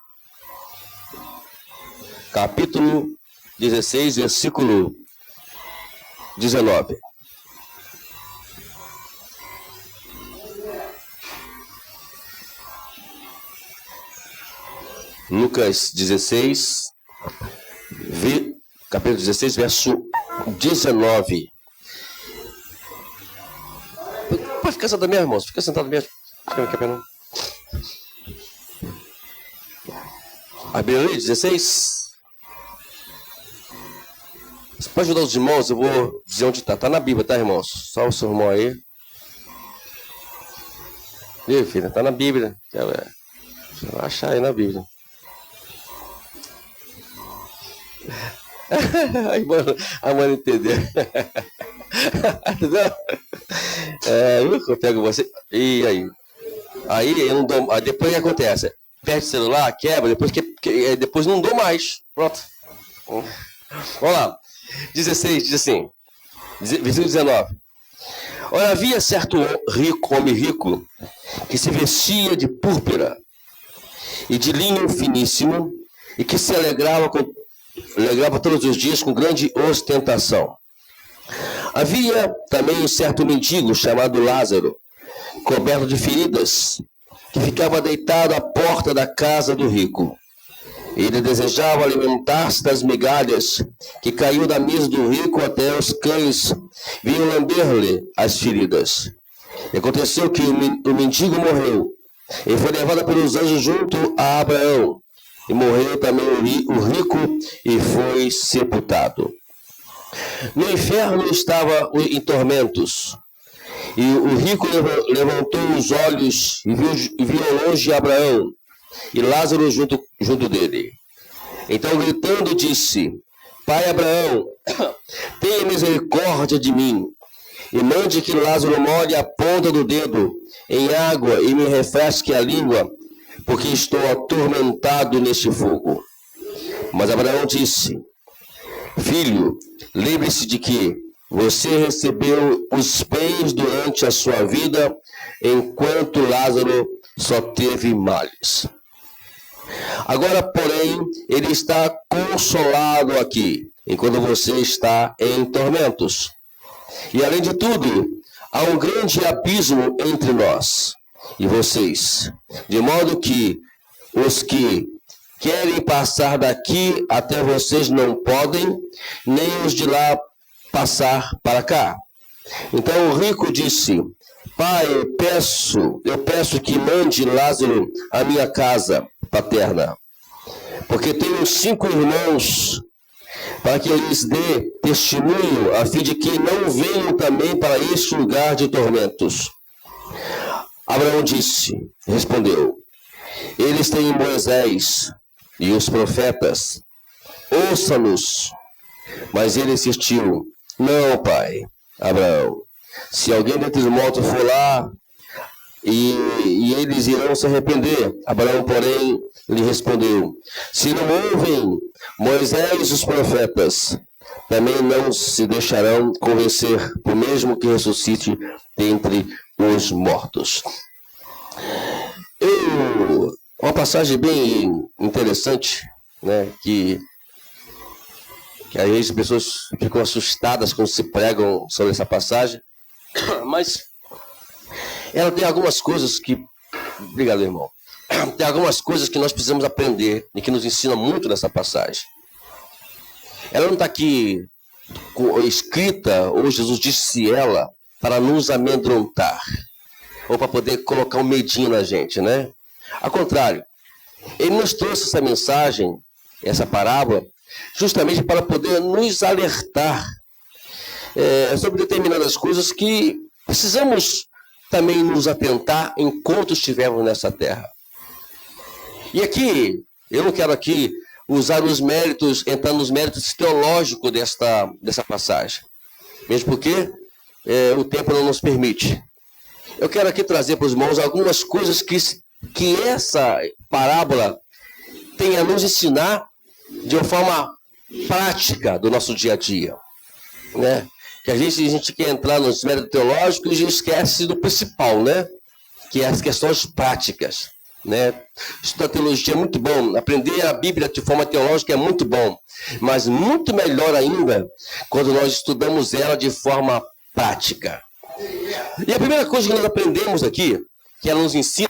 Capítulo 16, versículo 19. Lucas 16, capítulo 16, verso 19. Pode ficar sentado mesmo, irmãos. Fica sentado mesmo. Abriu aí, 16. Você pode ajudar os irmãos? Eu vou dizer onde está. Está na Bíblia, tá, irmãos? Só o seu irmão aí. Viu, filha? Está na Bíblia. Você vai achar aí na Bíblia. A mãe entendeu. Entendeu? Eu pego você. E aí? Aí eu não dou. Aí depois o que acontece? Perde o celular, quebra, depois não dou mais. Pronto. Vamos lá. 16, diz assim. Versículo 19. Ora, havia certo homem rico que se vestia de púrpura e de linho finíssimo e que se alegrava todos os dias com grande ostentação. Havia também um certo mendigo chamado Lázaro, coberto de feridas, que ficava deitado à porta da casa do rico. Ele desejava alimentar-se das migalhas que caíam da mesa do rico, até os cães vinham lamber-lhe as feridas. E aconteceu que o mendigo morreu e foi levado pelos anjos junto a Abraão. E morreu também o rico e foi sepultado. No inferno estava em tormentos. E o rico levantou os olhos e viu ao longe Abraão e Lázaro junto dele. Então, gritando, disse: Pai Abraão, tenha misericórdia de mim, e mande que Lázaro molhe a ponta do dedo em água e me refresque a língua, porque estou atormentado neste fogo. Mas Abraão disse: Filho, lembre-se de que você recebeu os bens durante a sua vida, enquanto Lázaro só teve males. Agora, porém, ele está consolado aqui, enquanto você está em tormentos. E, além de tudo, há um grande abismo entre nós e vocês, de modo que os que querem passar daqui até vocês não podem, nem os de lá passar para cá. Então o rico disse: Pai, eu peço que mande Lázaro à minha casa paterna, porque tenho 5 irmãos, para que eles dê testemunho, a fim de que não venham também para este lugar de tormentos. Abraão respondeu: Eles têm Moisés e os profetas, ouça-nos. Mas ele insistiu: Não, pai Abraão, se alguém dentre os mortos for lá, e eles irão se arrepender. Abraão, porém, lhe respondeu: Se não ouvem Moisés e os profetas, também não se deixarão convencer, por mesmo que ressuscite dentre os mortos. Uma passagem bem interessante, né, que às vezes as pessoas ficam assustadas quando se pregam sobre essa passagem, mas ela tem algumas coisas que... Obrigado, irmão. Tem algumas coisas que nós precisamos aprender e que nos ensina muito nessa passagem. Ela não está aqui escrita, ou Jesus disse ela, para nos amedrontar, ou para poder colocar um medinho na gente, né? Ao contrário, ele nos trouxe essa mensagem, essa parábola, justamente para poder nos alertar sobre determinadas coisas que precisamos também nos atentar enquanto estivermos nessa terra. E aqui, eu não quero aqui usar os méritos, entrar nos méritos teológicos dessa passagem, mesmo porque o tempo não nos permite. Eu quero aqui trazer para os irmãos algumas coisas que essa parábola tem a nos ensinar de uma forma prática do nosso dia a dia, né? Que a gente quer entrar nos méritos teológicos e esquece do principal, né? Que é as questões práticas, né? Estudar teologia é muito bom, aprender a Bíblia de forma teológica é muito bom, mas muito melhor ainda quando nós estudamos ela de forma prática. E a primeira coisa que nós aprendemos aqui, que ela nos ensina,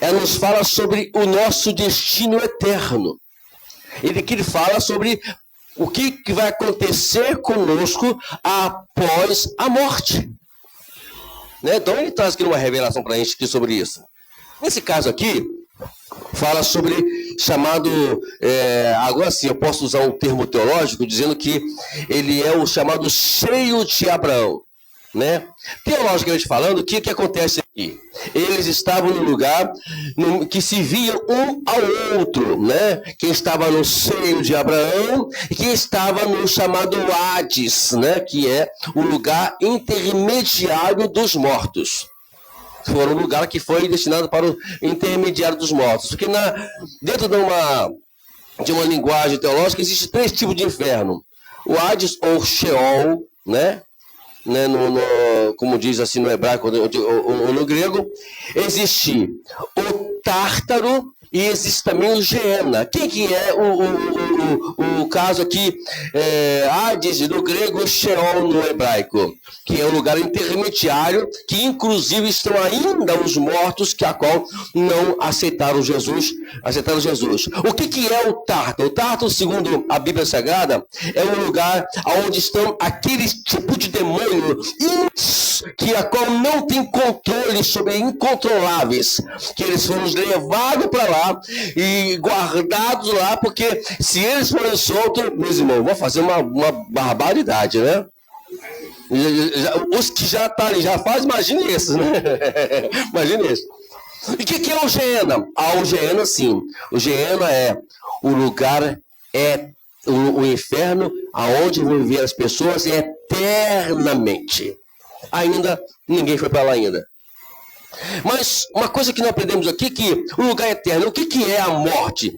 ela nos fala sobre o nosso destino eterno. Ele fala sobre o que vai acontecer conosco após a morte. Né? Então ele traz aqui uma revelação para a gente aqui sobre isso. Nesse caso aqui, fala sobre chamado, agora sim eu posso usar um termo teológico, dizendo que ele é o chamado seio de Abraão. Né? Teologicamente falando, o que acontece aqui? Eles estavam no lugar que se viam um ao outro, né? Quem estava no seio de Abraão e quem estava no chamado Hades, né? Que é o lugar intermediário dos mortos. Foi um lugar que foi destinado para o intermediário dos mortos. Porque dentro de uma linguagem teológica existem 3 tipos de inferno. O Hades ou Sheol, né? Como diz assim no hebraico ou no grego, existe o Tártaro e existe também o Geena. Quem que é o caso aqui, Hades no grego, Sheol no hebraico, que é o lugar intermediário, que inclusive estão ainda os mortos que a qual não aceitaram Jesus. O que é o Tártaro? O Tártaro, segundo a Bíblia Sagrada, é um lugar onde estão aqueles tipos de demônios que a qual não tem controle sobre incontroláveis, que eles foram levados para lá e guardados lá, porque se eles forem soltos, meus irmãos, vão fazer uma barbaridade, né? Os que já estão ali, já fazem, imagine isso, né? Imagine isso. E o que é o Geena? O Geena, sim. O Geena é o lugar, o inferno, aonde vão viver as pessoas eternamente. Ainda ninguém foi para lá ainda. Mas uma coisa que nós aprendemos aqui, que o lugar eterno, o que é a morte?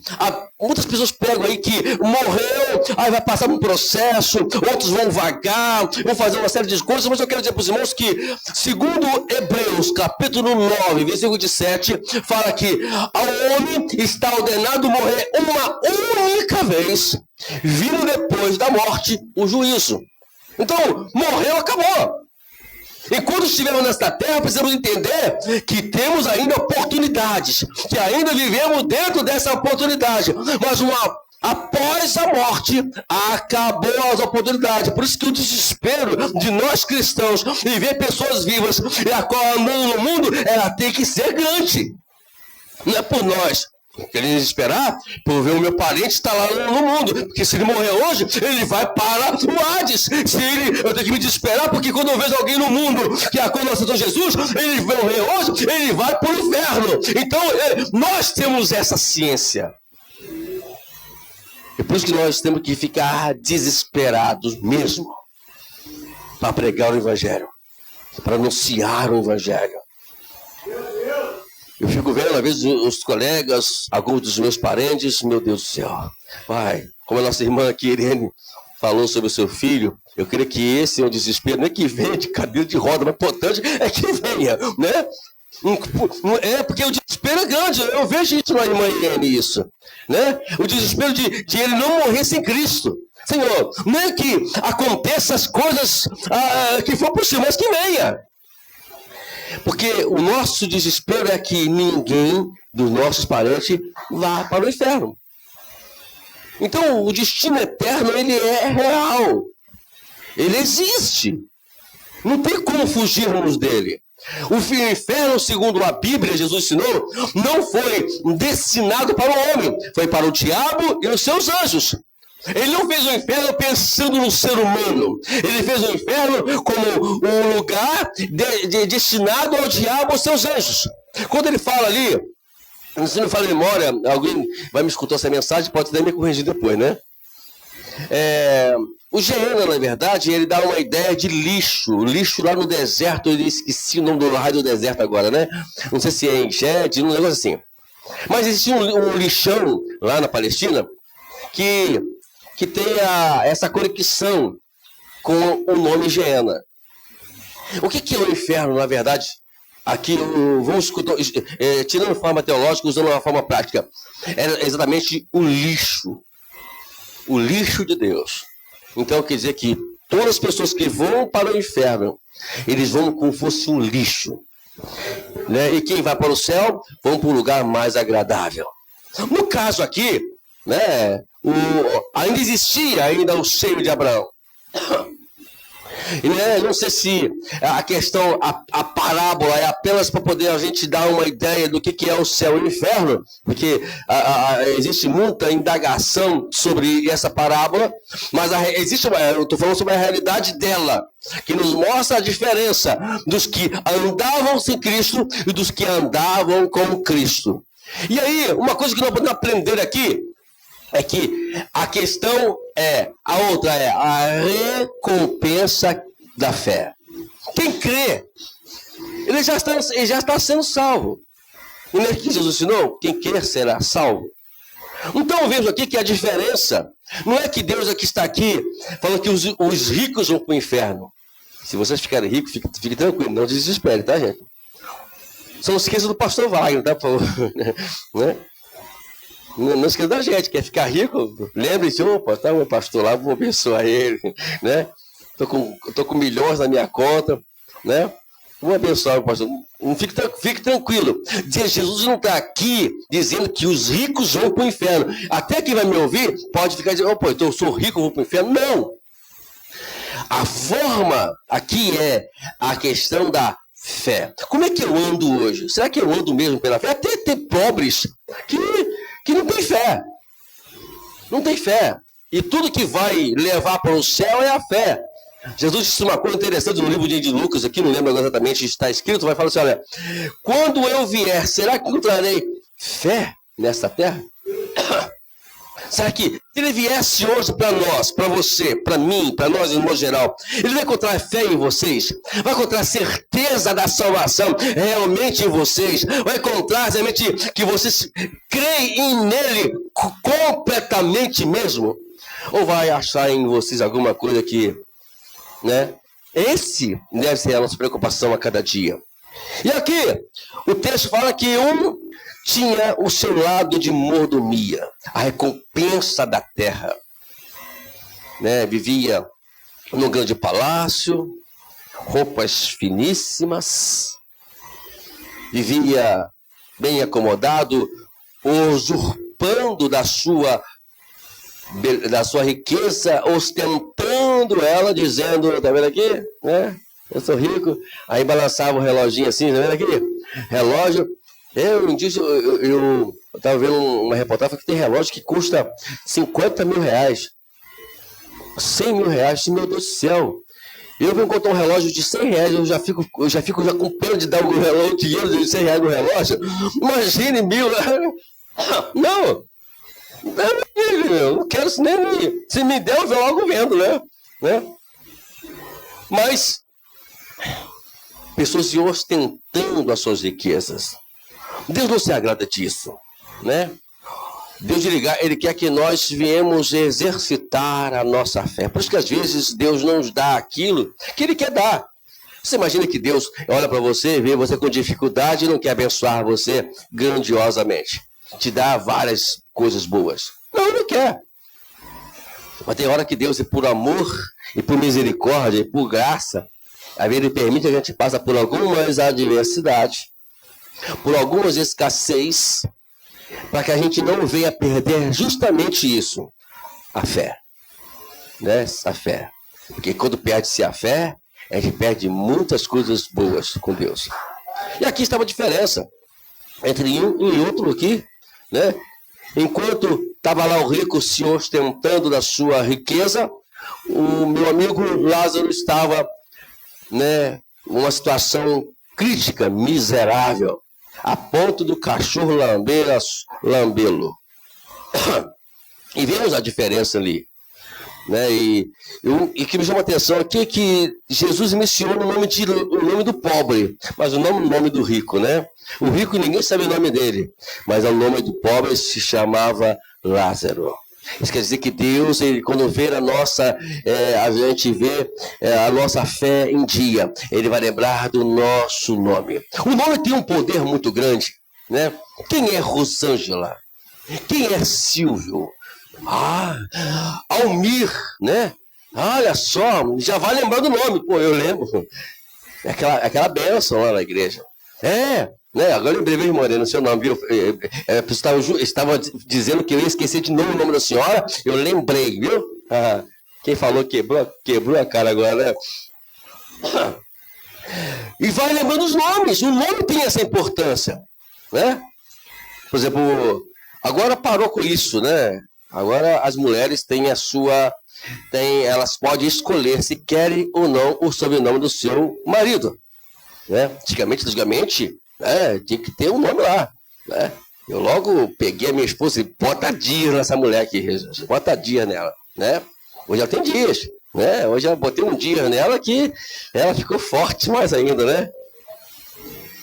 Muitas pessoas pegam aí que morreu, aí vai passar um processo, outros vão vagar, vão fazer uma série de coisas, mas eu quero dizer para os irmãos que, segundo Hebreus, capítulo 9, versículo 17, fala que ao homem está ordenado morrer uma única vez, vindo depois da morte o juízo. Então, morreu, acabou. Enquanto estivermos nesta terra, precisamos entender que temos ainda oportunidades, que ainda vivemos dentro dessa oportunidade, mas após a morte, acabou as oportunidades. Por isso que o desespero de nós cristãos e ver pessoas vivas e a qual andando no mundo, ela tem que ser grande. Não é por nós querendo esperar por ver o meu parente estar lá no mundo, porque se ele morrer hoje, ele vai para o Hades. Eu tenho que me desesperar, porque quando eu vejo alguém no mundo que a quando aceitou Jesus, ele vai morrer hoje, ele vai para o inferno. Então nós temos essa ciência. É por isso que nós temos que ficar desesperados mesmo para pregar o Evangelho, para anunciar o Evangelho. Eu fico vendo, às vezes, os colegas, alguns dos meus parentes, meu Deus do céu. Pai, como a nossa irmã aqui, Irene, falou sobre o seu filho, eu creio que esse é um desespero, não é que venha de cadeira de roda, mas importante é que venha, né? Porque o desespero é grande, eu vejo isso na irmã Irene, isso, né? O desespero de ele não morrer sem Cristo. Senhor, não é que aconteça as coisas que for possível, mas que venha. Porque o nosso desespero é que ninguém dos nossos parentes vá para o inferno. Então, o destino eterno, ele é real. Ele existe. Não tem como fugirmos dele. O inferno, segundo a Bíblia, Jesus ensinou, não foi destinado para o homem. Foi para o diabo e os seus anjos. Ele não fez o inferno pensando no ser humano. Ele fez o inferno como um lugar destinado ao diabo e aos seus anjos. Quando ele fala ali, se não fala em memória, alguém vai me escutar essa mensagem, pode até me corrigir depois, né? O Geena, na verdade, ele dá uma ideia de lixo. Lixo lá no deserto, eu esqueci o nome do raio do deserto agora, né? Não sei se é Enchede, um negócio assim. Mas existe um lixão lá na Palestina que tem essa conexão com o nome Geena. O que é o inferno, na verdade? Aqui, vamos tirando forma teológica, usando uma forma prática. É exatamente o lixo de Deus. Então, quer dizer que todas as pessoas que vão para o inferno, eles vão como se fosse um lixo. né? E quem vai para o céu, vão para um lugar mais agradável. No caso aqui, né, ainda existia o seio de Abraão. E, né, não sei se a questão, a parábola é apenas para poder a gente dar uma ideia do que é o céu e o inferno, porque existe muita indagação sobre essa parábola, mas eu estou falando sobre a realidade dela, que nos mostra a diferença dos que andavam sem Cristo e dos que andavam com Cristo. E aí, uma coisa que nós podemos aprender aqui é que a questão a outra é a recompensa da fé. Quem crê, ele já está sendo salvo. E não é que Jesus ensinou? Quem crer será salvo. Então eu vejo aqui que a diferença não é que Deus aqui está aqui falando que os ricos vão para o inferno. Se vocês ficarem ricos, fique tranquilo, não desespere, tá, gente? Só não esqueça do pastor Wagner, tá, por favor? Né? Não esqueça da gente, quer ficar rico? Lembre-se, opa, tá meu pastor lá, vou abençoar ele, né? Tô com milhões na minha conta, né? Vou abençoar o pastor. Fique tranquilo. Jesus não está aqui dizendo que os ricos vão para o inferno. Até quem vai me ouvir pode ficar dizendo, opa, então eu sou rico, vou para o inferno. Não! A forma aqui é a questão da fé. Como é que eu ando hoje? Será que eu ando mesmo pela fé? Até ter pobres que não tem fé. Não tem fé. E tudo que vai levar para o céu é a fé. Jesus disse uma coisa interessante no livro de Lucas, aqui não lembro exatamente, está escrito, vai falar assim, olha, quando eu vier, será que encontrarei fé nessa terra? Será que se ele viesse hoje para nós, para você, para mim, para nós em modo geral, ele vai encontrar fé em vocês? Vai encontrar certeza da salvação realmente em vocês? Vai encontrar realmente que vocês creem nele completamente mesmo? Ou vai achar em vocês alguma coisa que, né? Esse deve ser a nossa preocupação a cada dia. E aqui, o texto fala que tinha o seu lado de mordomia, a recompensa da terra. Né? Vivia num grande palácio, roupas finíssimas, vivia bem acomodado, usurpando da sua riqueza, ostentando ela, dizendo, tá vendo aqui? Né? Eu sou rico. Aí balançava o reloginho assim, tá vendo aqui? Relógio. Eu estava vendo uma reportagem que tem relógio que custa 50 mil reais. 100 mil reais, meu Deus do céu. Eu vou encontrar um relógio de 100 reais, eu já fico com pena de dar o dinheiro de 100 reais no relógio. Imagine mil. Não. Eu não quero isso nem. Se me der, eu vou logo vendo, né? Mas pessoas iam ostentando as suas riquezas. Deus não se agrada disso, né? Deus ele quer que nós viemos exercitar a nossa fé. Por isso que às vezes Deus não nos dá aquilo que Ele quer dar. Você imagina que Deus olha para você, vê você com dificuldade e não quer abençoar você grandiosamente. Te dá várias coisas boas. Não, Ele não quer. Mas tem hora que Deus, por amor e por misericórdia e por graça, às vezes Ele permite que a gente passe por algumas adversidades, por algumas escassez, para que a gente não venha perder justamente isso, a fé. Né? A fé. Porque quando perde-se a fé, a gente perde muitas coisas boas com Deus. E aqui está uma diferença entre um e outro aqui, né? Enquanto estava lá o rico se ostentando da sua riqueza, o meu amigo Lázaro estava, né, numa situação crítica, miserável, a ponto do cachorro lambê-lo. E vemos a diferença ali. Né? E que me chama a atenção aqui é que Jesus mencionou o nome do pobre, mas o nome do rico, né? O rico ninguém sabe o nome dele, mas o nome do pobre se chamava Lázaro. Isso quer dizer que Deus, quando vê a gente vê a nossa fé em dia, Ele vai lembrar do nosso nome. O nome tem um poder muito grande, né? Quem é Rosângela? Quem é Silvio? Almir, né? Olha só, já vai lembrando o nome. Pô, eu lembro. É aquela bênção lá na igreja. Né? Agora eu lembrei, Moreno, o seu nome, viu? A pessoa estava dizendo que eu ia esquecer de novo o nome da senhora, eu lembrei, viu? Quem falou quebrou a cara agora, né? E vai lembrando os nomes, o nome tem essa importância, né? Por exemplo, agora parou com isso, né? Agora as mulheres têm elas podem escolher se querem ou não o sobrenome do seu marido, né? Antigamente, tinha que ter um nome lá, né? Eu logo peguei a minha esposa e bota Dias nessa mulher aqui, bota Dias nela, né? Hoje ela tem Dias, né? Hoje eu botei um Dias nela que ela ficou forte mais ainda, né?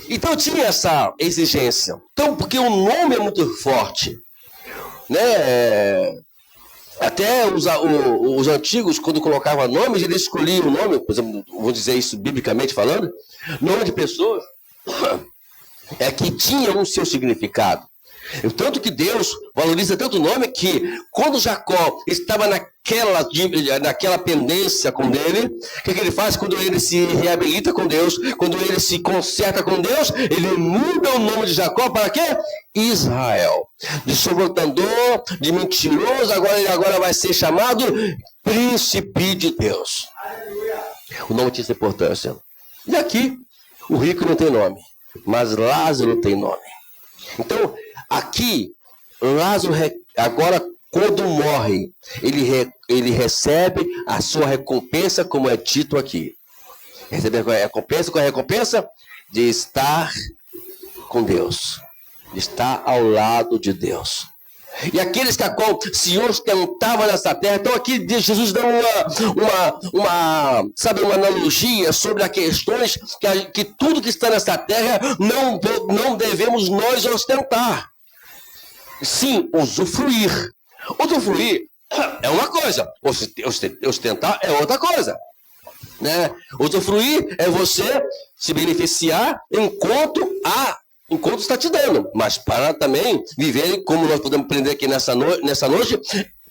Então tinha essa exigência. Então, porque o nome é muito forte, né? Até os antigos, quando colocavam nomes, eles escolhiam o nome, por exemplo, vou dizer isso biblicamente falando, nome de pessoas que tinham um seu significado. Tanto que Deus valoriza tanto o nome que, quando Jacó estava naquela pendência com ele, o que ele faz quando ele se reabilita com Deus, quando ele se conserta com Deus, ele muda o nome de Jacó para quê? Israel. De sobrotandor, de mentiroso, agora vai ser chamado Príncipe de Deus. O nome tinha essa importância. E aqui, o rico não tem nome, mas Lázaro tem nome. Então, aqui, Lázaro, agora, quando morre, ele recebe a sua recompensa, como é dito aqui. Recebe a recompensa, qual é a recompensa? De estar com Deus, de estar ao lado de Deus. E aqueles que se ostentavam nessa terra, então aqui Jesus dá uma analogia sobre as questões que tudo que está nessa terra não devemos nós ostentar. Sim, usufruir. Usufruir é uma coisa, ostentar é outra coisa, né? Usufruir é você se beneficiar enquanto está te dando, mas para também viver, como nós podemos aprender aqui nessa noite,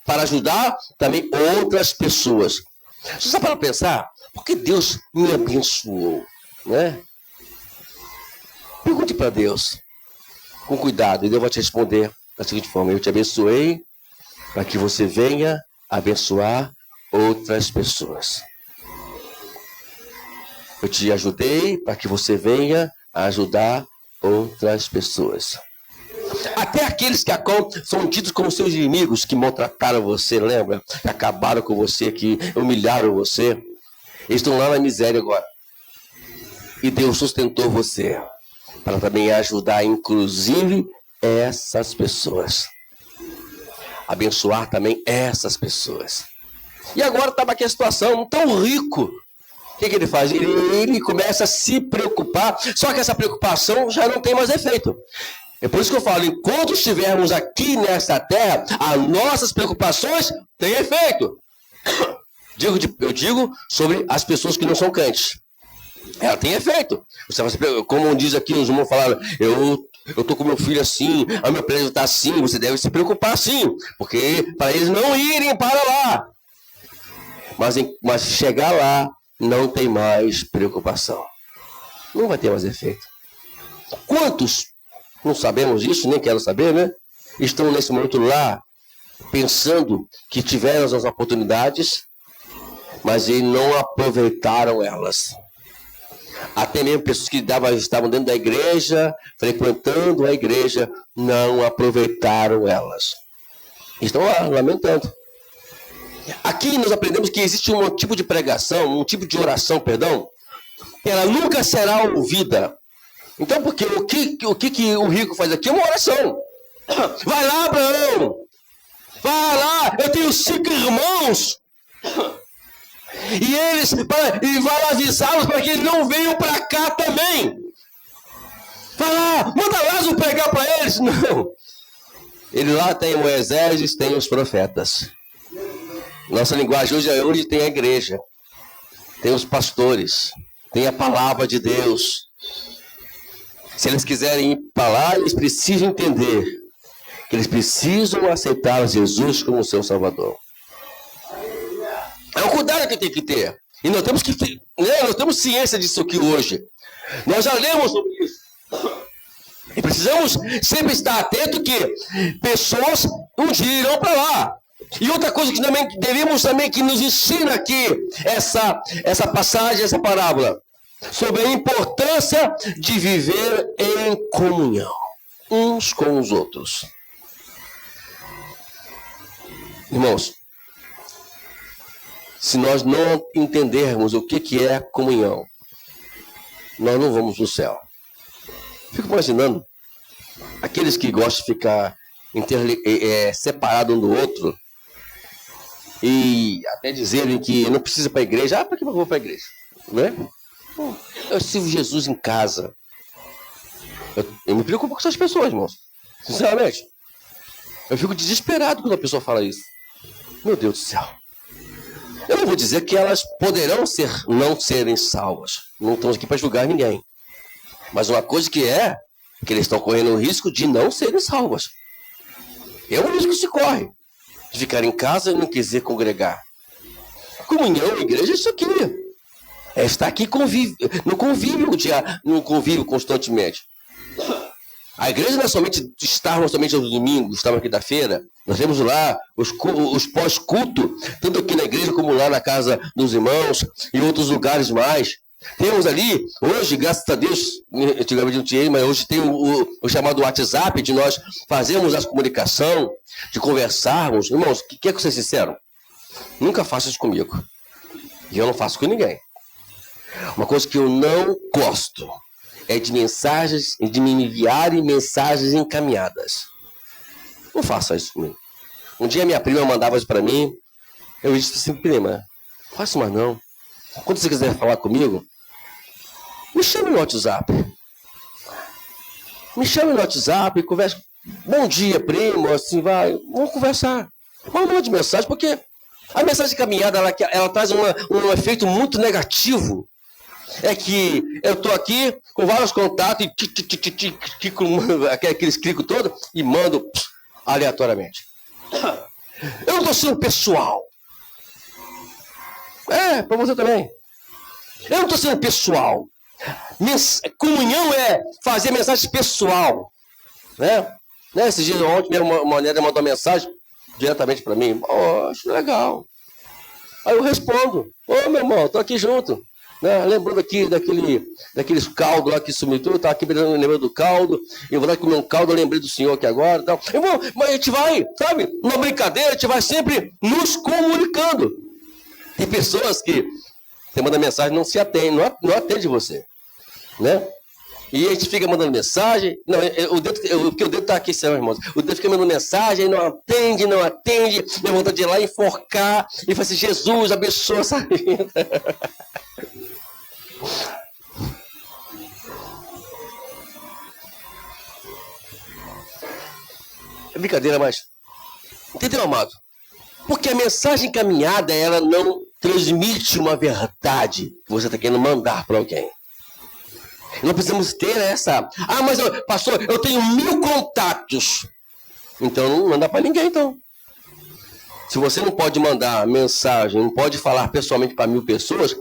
para ajudar também outras pessoas. Você sabe para pensar, por que Deus me abençoou, né? Pergunte para Deus, com cuidado, e Deus vai te responder da seguinte forma: eu te abençoei para que você venha abençoar outras pessoas. Eu te ajudei para que você venha ajudar outras pessoas. Até aqueles que são tidos como seus inimigos, que maltrataram você, lembra? Que acabaram com você, que humilharam você. Eles estão lá na miséria agora. E Deus sustentou você para também ajudar, inclusive, essas pessoas. Abençoar também essas pessoas. E agora estava aqui a situação tão rico. O que ele faz? Ele começa a se preocupar, só que essa preocupação já não tem mais efeito. É por isso que eu falo, enquanto estivermos aqui nesta terra, as nossas preocupações têm efeito. Eu digo sobre as pessoas que não são crentes. Ela tem efeito. Como diz aqui, os irmãos falaram, eu estou com meu filho assim, a meu prédio está assim, você deve se preocupar sim, porque para eles não irem para lá. Mas chegar lá, não tem mais preocupação. Não vai ter mais efeito. Quantos, não sabemos disso, nem quero saber, né? Estão nesse momento lá, pensando que tiveram as oportunidades, mas não aproveitaram elas. Até mesmo pessoas que estavam dentro da igreja, frequentando a igreja, não aproveitaram elas. Estão lá, lamentando. Aqui nós aprendemos que existe um tipo de pregação, um tipo de oração, perdão, que ela nunca será ouvida. Então, porque o que o rico faz aqui é uma oração. Vai lá, Abraão! Vai lá, eu tenho 5 irmãos! E vai lá avisá-los para que eles não venham para cá também. Vai lá, manda Lázaro pregar para eles. Não. Ele lá tem Moisés, tem os profetas. Nossa linguagem hoje tem a igreja, tem os pastores, tem a palavra de Deus. Se eles quiserem ir para lá, eles precisam entender que eles precisam aceitar Jesus como seu Salvador. É um cuidado que tem que ter. E nós temos ciência disso aqui hoje. Nós já lemos sobre isso. E precisamos sempre estar atento que pessoas um dia irão para lá. E outra coisa que também devemos também que nos ensina aqui essa passagem, essa parábola, sobre a importância de viver em comunhão uns com os outros. Irmãos, se nós não entendermos o que é comunhão, nós não vamos no céu. Fico imaginando aqueles que gostam de ficar separados um do outro e até dizerem que não precisa ir para a igreja. Ah, para que eu vou para a igreja? Né? Eu sirvo Jesus em casa. Eu me preocupo com essas pessoas, irmãos. Sinceramente. Eu fico desesperado quando a pessoa fala isso. Meu Deus do céu. Eu não vou dizer que elas poderão não serem salvas. Não estamos aqui para julgar ninguém. Mas uma coisa que eles estão correndo o risco de não serem salvas. É um risco que se corre. De ficar em casa e não quiser congregar. Comunhão, igreja, é isso aqui. É estar aqui no convívio constantemente. A igreja não é somente estarmos somente aos domingos, estarmos aqui da feira. Nós temos lá os pós-culto, tanto aqui na igreja como lá na casa dos irmãos e outros lugares mais. Temos ali, hoje, graças a Deus, antigamente não tinha, mas hoje tem o chamado WhatsApp, de nós fazermos a comunicação, de conversarmos. Irmãos, quer que ser sincero? Nunca faça isso comigo. E eu não faço com ninguém. Uma coisa que eu não gosto é de me enviarem mensagens encaminhadas. Não faça isso comigo. Um dia minha prima mandava isso para mim, eu disse assim, prima, faça mais não. Quando você quiser falar comigo, me chame no WhatsApp. Me chame no WhatsApp e converse. Bom dia, primo, assim vai. Vamos conversar. Vamos mandar de mensagem, porque a mensagem encaminhada, ela traz um efeito muito negativo. É que eu estou aqui com vários contatos e aqueles clicos todos e mando aleatoriamente. Eu não estou sendo pessoal. Para você também. Eu não estou sendo pessoal. Comunhão é fazer mensagem pessoal. Né? Esse dia ontem mesmo uma mulher mandou uma mensagem diretamente para mim. Acho legal. Aí eu respondo. Meu irmão, estou aqui junto. Né? Lembrando aqui daqueles caldos lá que sumiu tudo, eu estava aqui lembrando do caldo, eu vou lá comer um caldo, eu lembrei do senhor aqui agora. Tal. Mas a gente vai, sabe, numa brincadeira, a gente vai sempre nos comunicando. Tem pessoas que você manda mensagem, não se atende, não atende você. Né? E a gente fica mandando mensagem, porque o dedo está aqui, senhor, irmãos. O dedo fica mandando mensagem, não atende, minha vontade de ir lá enforcar, e fala assim, Jesus, abençoa essa vida. É brincadeira, mas entendeu, amado? Porque a mensagem encaminhada, ela não transmite uma verdade que você está querendo mandar para alguém. Não precisamos ter essa... mas pastor, eu tenho 1000 contatos. Então não manda para ninguém, então. Se você não pode mandar mensagem, não pode falar pessoalmente para 1000 pessoas,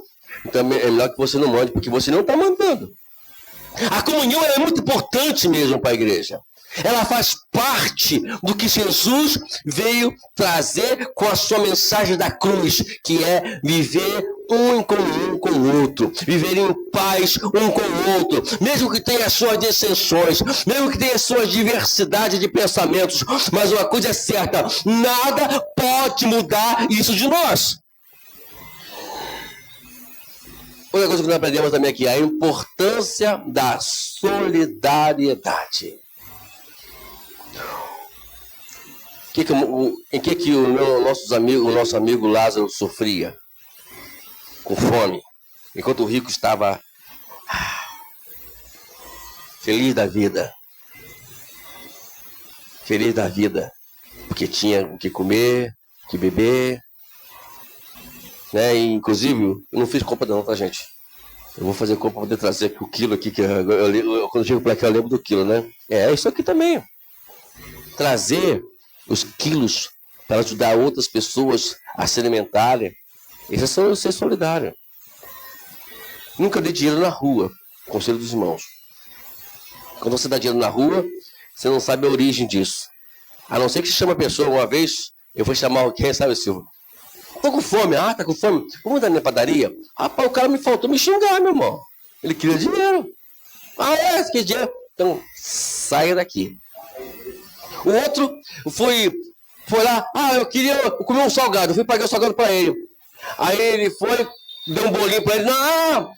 então é melhor que você não mande, porque você não está mandando. A comunhão é muito importante mesmo para a igreja. Ela faz parte do que Jesus veio trazer com a sua mensagem da cruz, que é viver um com o outro, viver em paz um com o outro, mesmo que tenha as suas dissensões, mesmo que tenha as suas diversidades de pensamentos, mas uma coisa é certa, nada pode mudar isso de nós. Outra coisa que nós aprendemos também aqui, a importância da solidariedade. Em que o nosso amigo Lázaro sofria? Com fome. Enquanto o rico estava feliz da vida. Feliz da vida. Porque tinha o que comer, o que beber. Né? E, inclusive, eu não fiz compra não, tá, gente? Eu vou fazer compra para poder trazer o quilo aqui, que quando eu chego por aqui eu lembro do quilo, né? É isso aqui também. Trazer os quilos para ajudar outras pessoas a se alimentarem. Isso é ser solidário. Nunca dei dinheiro na rua, conselho dos irmãos. Quando você dá dinheiro na rua, você não sabe a origem disso. A não ser que você chame a pessoa uma vez, eu vou chamar alguém, sabe, Silvio? Tô com fome. Ah, tá com fome? Vamos dar na padaria? Rapaz, o cara me faltou me xingar, meu irmão. Ele queria dinheiro. Ah, é? Você quer dinheiro? Então, saia daqui. O outro foi lá, eu queria comer um salgado. Eu fui pagar o salgado para ele. Aí ele foi, deu um bolinho para ele. Não,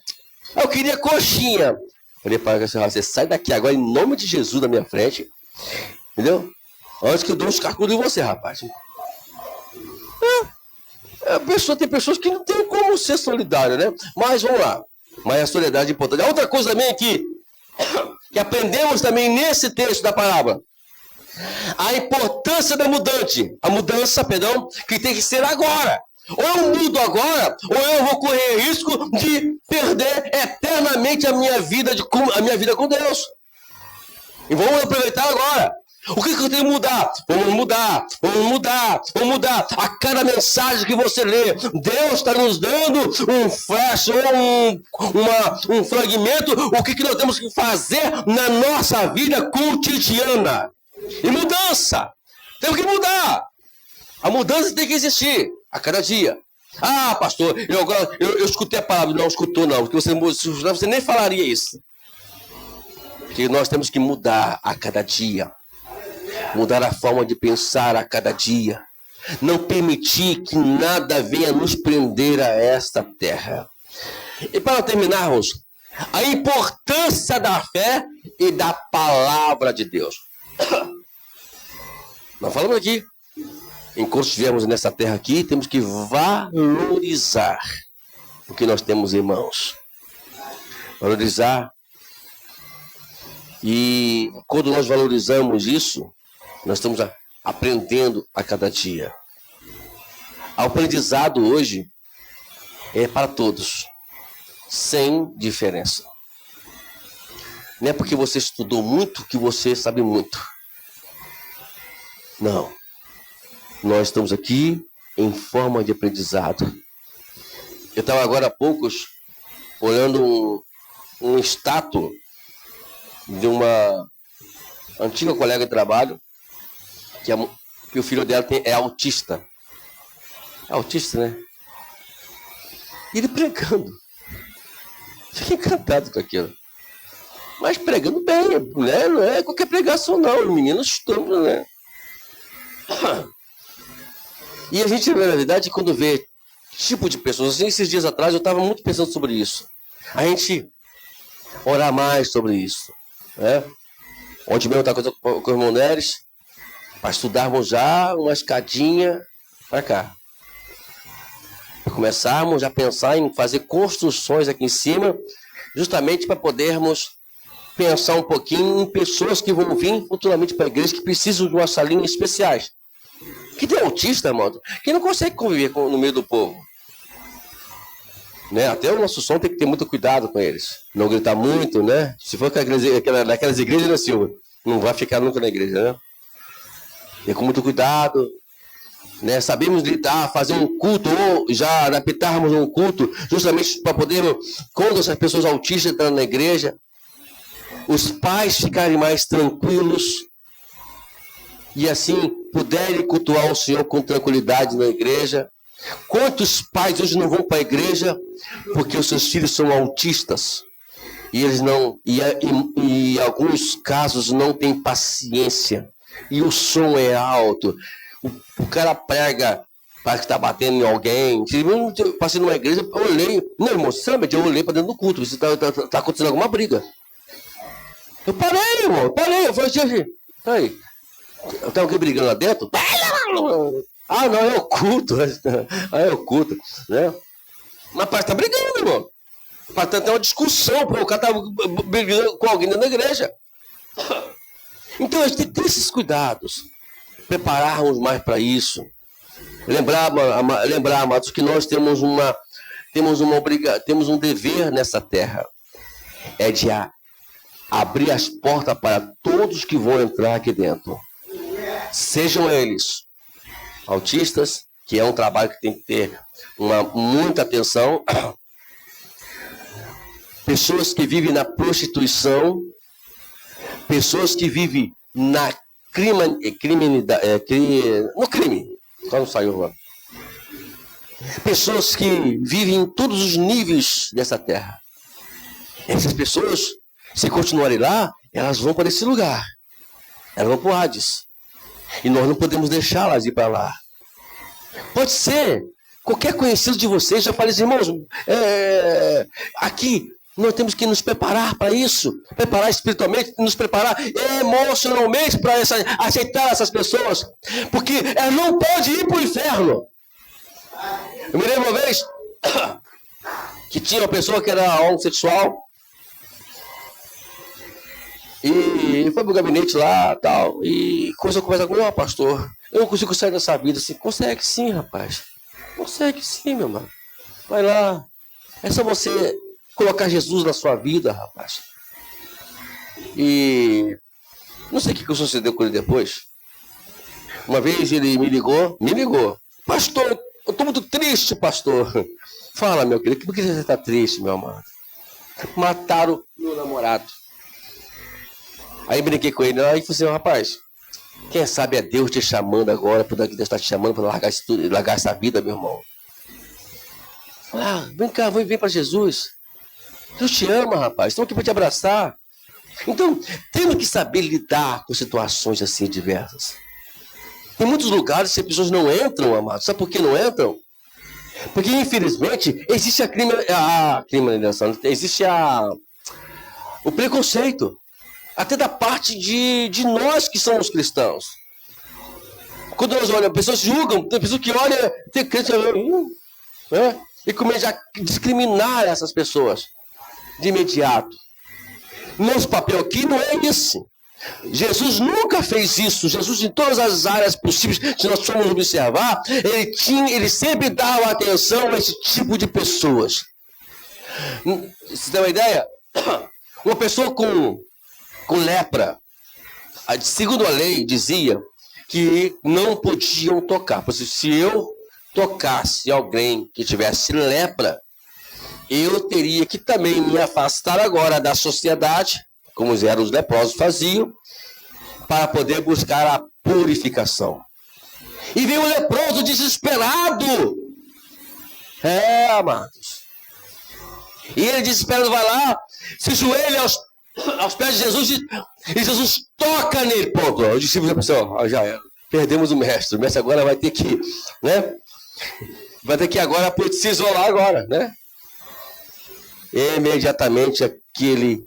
eu queria coxinha. Eu falei para ele assim, você sai daqui agora em nome de Jesus da minha frente. Entendeu? Antes que eu dou uns carcudos em você, rapaz. Tem pessoas que não tem como ser solidário, né? Mas vamos lá. Mas a solidariedade é importante. A outra coisa também aqui, que aprendemos também nesse texto da parábola, a importância da mudança, que tem que ser agora. Ou eu mudo agora, ou eu vou correr risco de perder eternamente a minha vida com Deus. E vamos aproveitar agora. O que eu tenho que mudar? Vamos mudar. A cada mensagem que você lê, Deus está nos dando um flash, um fragmento, o que nós temos que fazer na nossa vida cotidiana. E mudança. Temos que mudar. A mudança tem que existir a cada dia. Ah, pastor, eu escutei a palavra. Não escutou não, porque você nem falaria isso. Porque nós temos que mudar a cada dia. Mudar a forma de pensar a cada dia. Não permitir que nada venha nos prender a esta terra. E para terminarmos, a importância da fé e da palavra de Deus. Nós falamos aqui, enquanto estivermos nessa terra aqui, temos que valorizar o que nós temos em mãos. Valorizar. E quando nós valorizamos isso, nós estamos aprendendo a cada dia. O aprendizado hoje é para todos, sem diferença. Não é porque você estudou muito que você sabe muito. Não. Nós estamos aqui em forma de aprendizado. Eu estava agora há poucos olhando um status de uma antiga colega de trabalho, que o filho dela é autista. É autista, né? E ele pregando. Fiquei encantado com aquilo. Mas pregando bem, né? Não é qualquer pregação, não. O menino estudando, né? E a gente, na verdade, quando vê tipo de pessoas, assim, esses dias atrás eu estava muito pensando sobre isso. A gente orar mais sobre isso, né? Ontem mesmo eu estava com o irmão Neres, para estudarmos já uma escadinha para cá. Para começarmos a pensar em fazer construções aqui em cima, justamente para podermos pensar um pouquinho em pessoas que vão vir futuramente para a igreja, que precisam de umas salinhas especiais. Que tem autista, mano, que não consegue conviver no meio do povo. Né? Até o nosso som tem que ter muito cuidado com eles. Não gritar muito, né? Se for naquelas igrejas, né, Silva? Não vai ficar nunca na igreja, né? E com muito cuidado, né? Sabemos gritar, fazer um culto, ou já adaptarmos um culto, justamente para podermos, quando essas pessoas autistas estão na igreja, os pais ficarem mais tranquilos e assim puderem cultuar o Senhor com tranquilidade na igreja. Quantos pais hoje não vão para a igreja porque os seus filhos são autistas e eles não, e em alguns casos não têm paciência e o som é alto, o cara prega, parece que está batendo em alguém. Eu passei numa igreja, eu olhei, não, irmão, sinceramente, eu olhei para dentro do culto, se está acontecendo alguma briga. Eu parei, irmão, eu falei assim, aí, tem alguém brigando lá dentro? Ah, não, é o culto. É o culto, né? Mas parece que tá brigando, irmão. Parece que tem uma discussão, o cara tá brigando com alguém dentro da igreja. Então a gente tem que ter esses cuidados. Prepararmos mais para isso. Lembrar, amados, que nós temos um dever nessa terra. É de abrir as portas para todos que vão entrar aqui dentro. Sejam eles autistas, que é um trabalho que tem que ter muita atenção. Pessoas que vivem na prostituição, pessoas que vivem no crime. Só não saiu agora. Pessoas que vivem em todos os níveis dessa terra. Essas pessoas, se continuarem lá, elas vão para esse lugar. Elas vão para o Hades. E nós não podemos deixá-las ir para lá. Pode ser qualquer conhecido de vocês já fala assim, irmãos, aqui nós temos que nos preparar para isso. Preparar espiritualmente, nos preparar emocionalmente para aceitar essas pessoas. Porque elas não podem ir para o inferno. Eu me lembro uma vez que tinha uma pessoa que era homossexual e foi pro gabinete lá tal, e começou a conversar comigo, pastor, eu não consigo sair dessa vida assim. Consegue sim, rapaz. Consegue sim, meu irmão. Vai lá. É só você colocar Jesus na sua vida, rapaz. E não sei o que sucedeu com ele depois. Uma vez ele me ligou. Pastor, eu estou muito triste, pastor. Fala, meu querido, por que você está triste, meu amado? Mataram meu namorado. Aí brinquei com ele, aí falei assim, rapaz, quem sabe é Deus te chamando agora, Deus está te chamando para largar essa vida, meu irmão. Vem cá, vem para Jesus. Deus te ama, rapaz, estamos aqui para te abraçar. Então, temos que saber lidar com situações assim diversas. Em muitos lugares, as pessoas não entram, amados. Sabe por que não entram? Porque, infelizmente, existe a criminalização, existe o preconceito. Até da parte de nós que somos cristãos. Quando nós olhamos, pessoas julgam, tem pessoas que olham, tem crente e começam a discriminar essas pessoas de imediato. Nosso papel aqui não é esse. Jesus nunca fez isso. Jesus, em todas as áreas possíveis, se nós formos observar, ele sempre dava atenção a esse tipo de pessoas. Você tem uma ideia? Uma pessoa com lepra, segundo a lei, dizia que não podiam tocar. Se eu tocasse alguém que tivesse lepra, eu teria que também me afastar agora da sociedade, como os leprosos faziam, para poder buscar a purificação. E veio o leproso desesperado. Amados. E ele desesperado vai lá, se joelha aos pés de Jesus e Jesus toca nele. Pronto, os discípulos pensam, já era. Perdemos o mestre agora vai ter que, né? Vai ter que agora se isolar agora, né? E imediatamente aquele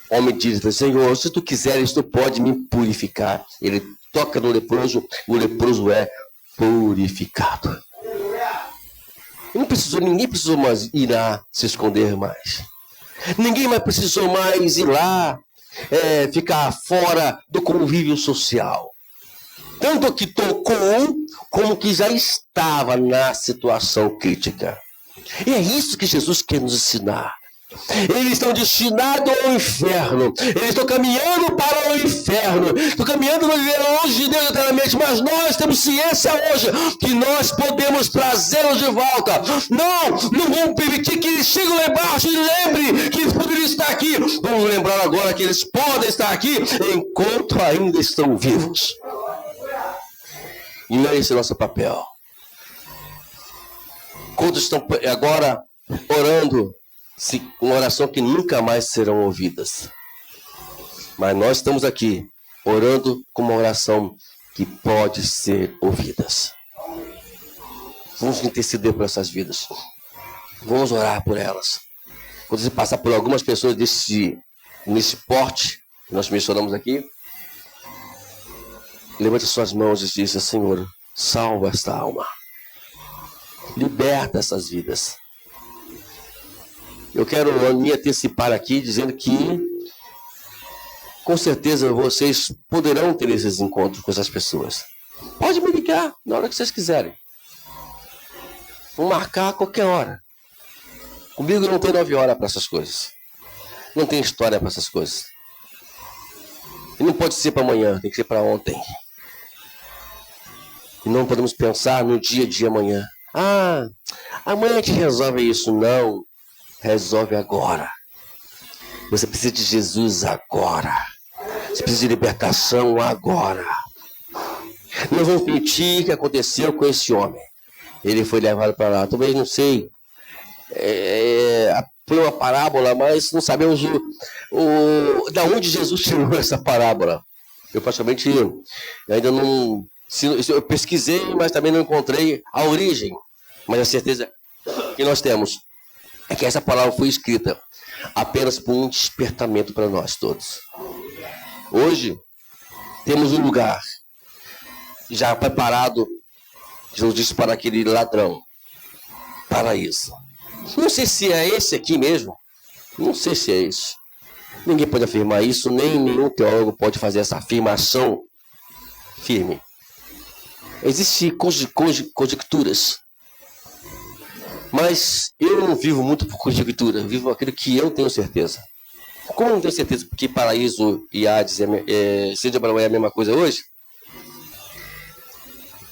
homem diz, Senhor, se tu quiseres, tu pode me purificar. Ele toca no leproso, o leproso é purificado. Ninguém precisou mais ir lá se esconder mais. Ninguém mais precisou mais ir lá, ficar fora do convívio social. Tanto que tocou, como que já estava na situação crítica. E é isso que Jesus quer nos ensinar. Eles estão destinados ao inferno. Eles estão caminhando para o inferno. Estão caminhando para viver longe de Deus eternamente. Mas nós temos ciência hoje que nós podemos trazê-los de volta. Não vamos permitir que eles cheguem lá embaixo e lembrem que eles poderiam estar aqui. Vamos lembrar agora que eles podem estar aqui enquanto ainda estão vivos. E não é esse o nosso papel. Quantos estão agora orando uma oração que nunca mais serão ouvidas? Mas nós estamos aqui orando com uma oração que pode ser ouvidas. Vamos interceder por essas vidas. Vamos orar por elas. Quando você passar por algumas pessoas nesse porte que nós mencionamos aqui, levante suas mãos e diz, Senhor, salva esta alma. Liberta essas vidas. Eu quero me antecipar aqui dizendo que com certeza vocês poderão ter esses encontros com essas pessoas. Pode me ligar na hora que vocês quiserem. Vou marcar a qualquer hora. Comigo não tem 9 horas para essas coisas. Não tem história para essas coisas. E não pode ser para amanhã, tem que ser para ontem. E não podemos pensar no dia de amanhã. Amanhã a gente resolve isso. Não. Resolve agora. Você precisa de Jesus agora. Você precisa de libertação agora. Não vamos permitir o que aconteceu com esse homem. Ele foi levado para lá. Talvez, não sei, foi uma parábola, mas não sabemos da onde Jesus tirou essa parábola. Eu praticamente ainda não... Eu pesquisei, mas também não encontrei a origem. Mas a certeza que nós temos é que essa palavra foi escrita apenas por um despertamento para nós todos. Hoje, temos um lugar já preparado, Jesus disse para aquele ladrão, paraíso. Não sei se é esse aqui mesmo, não sei se é esse. Ninguém pode afirmar isso, nem nenhum teólogo pode fazer essa afirmação firme. Existem conjecturas, mas eu não vivo muito por conjectura, eu vivo aquilo que eu tenho certeza. Como eu não tenho certeza que paraíso e Hades seja para a mesma coisa hoje,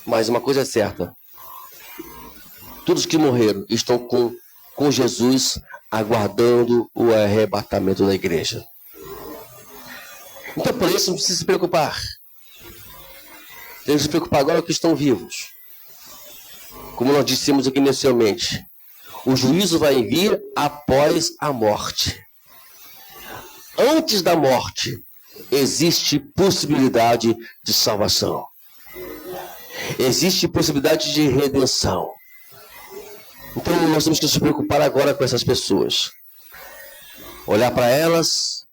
mas uma coisa é certa, todos que morreram estão com Jesus aguardando o arrebatamento da igreja. Então por isso não precisa se preocupar. Temos que se preocupar agora que estão vivos. Como nós dissemos aqui inicialmente, o juízo vai vir após a morte. Antes da morte, existe possibilidade de salvação. Existe possibilidade de redenção. Então nós temos que nos preocupar agora com essas pessoas. Olhar para elas,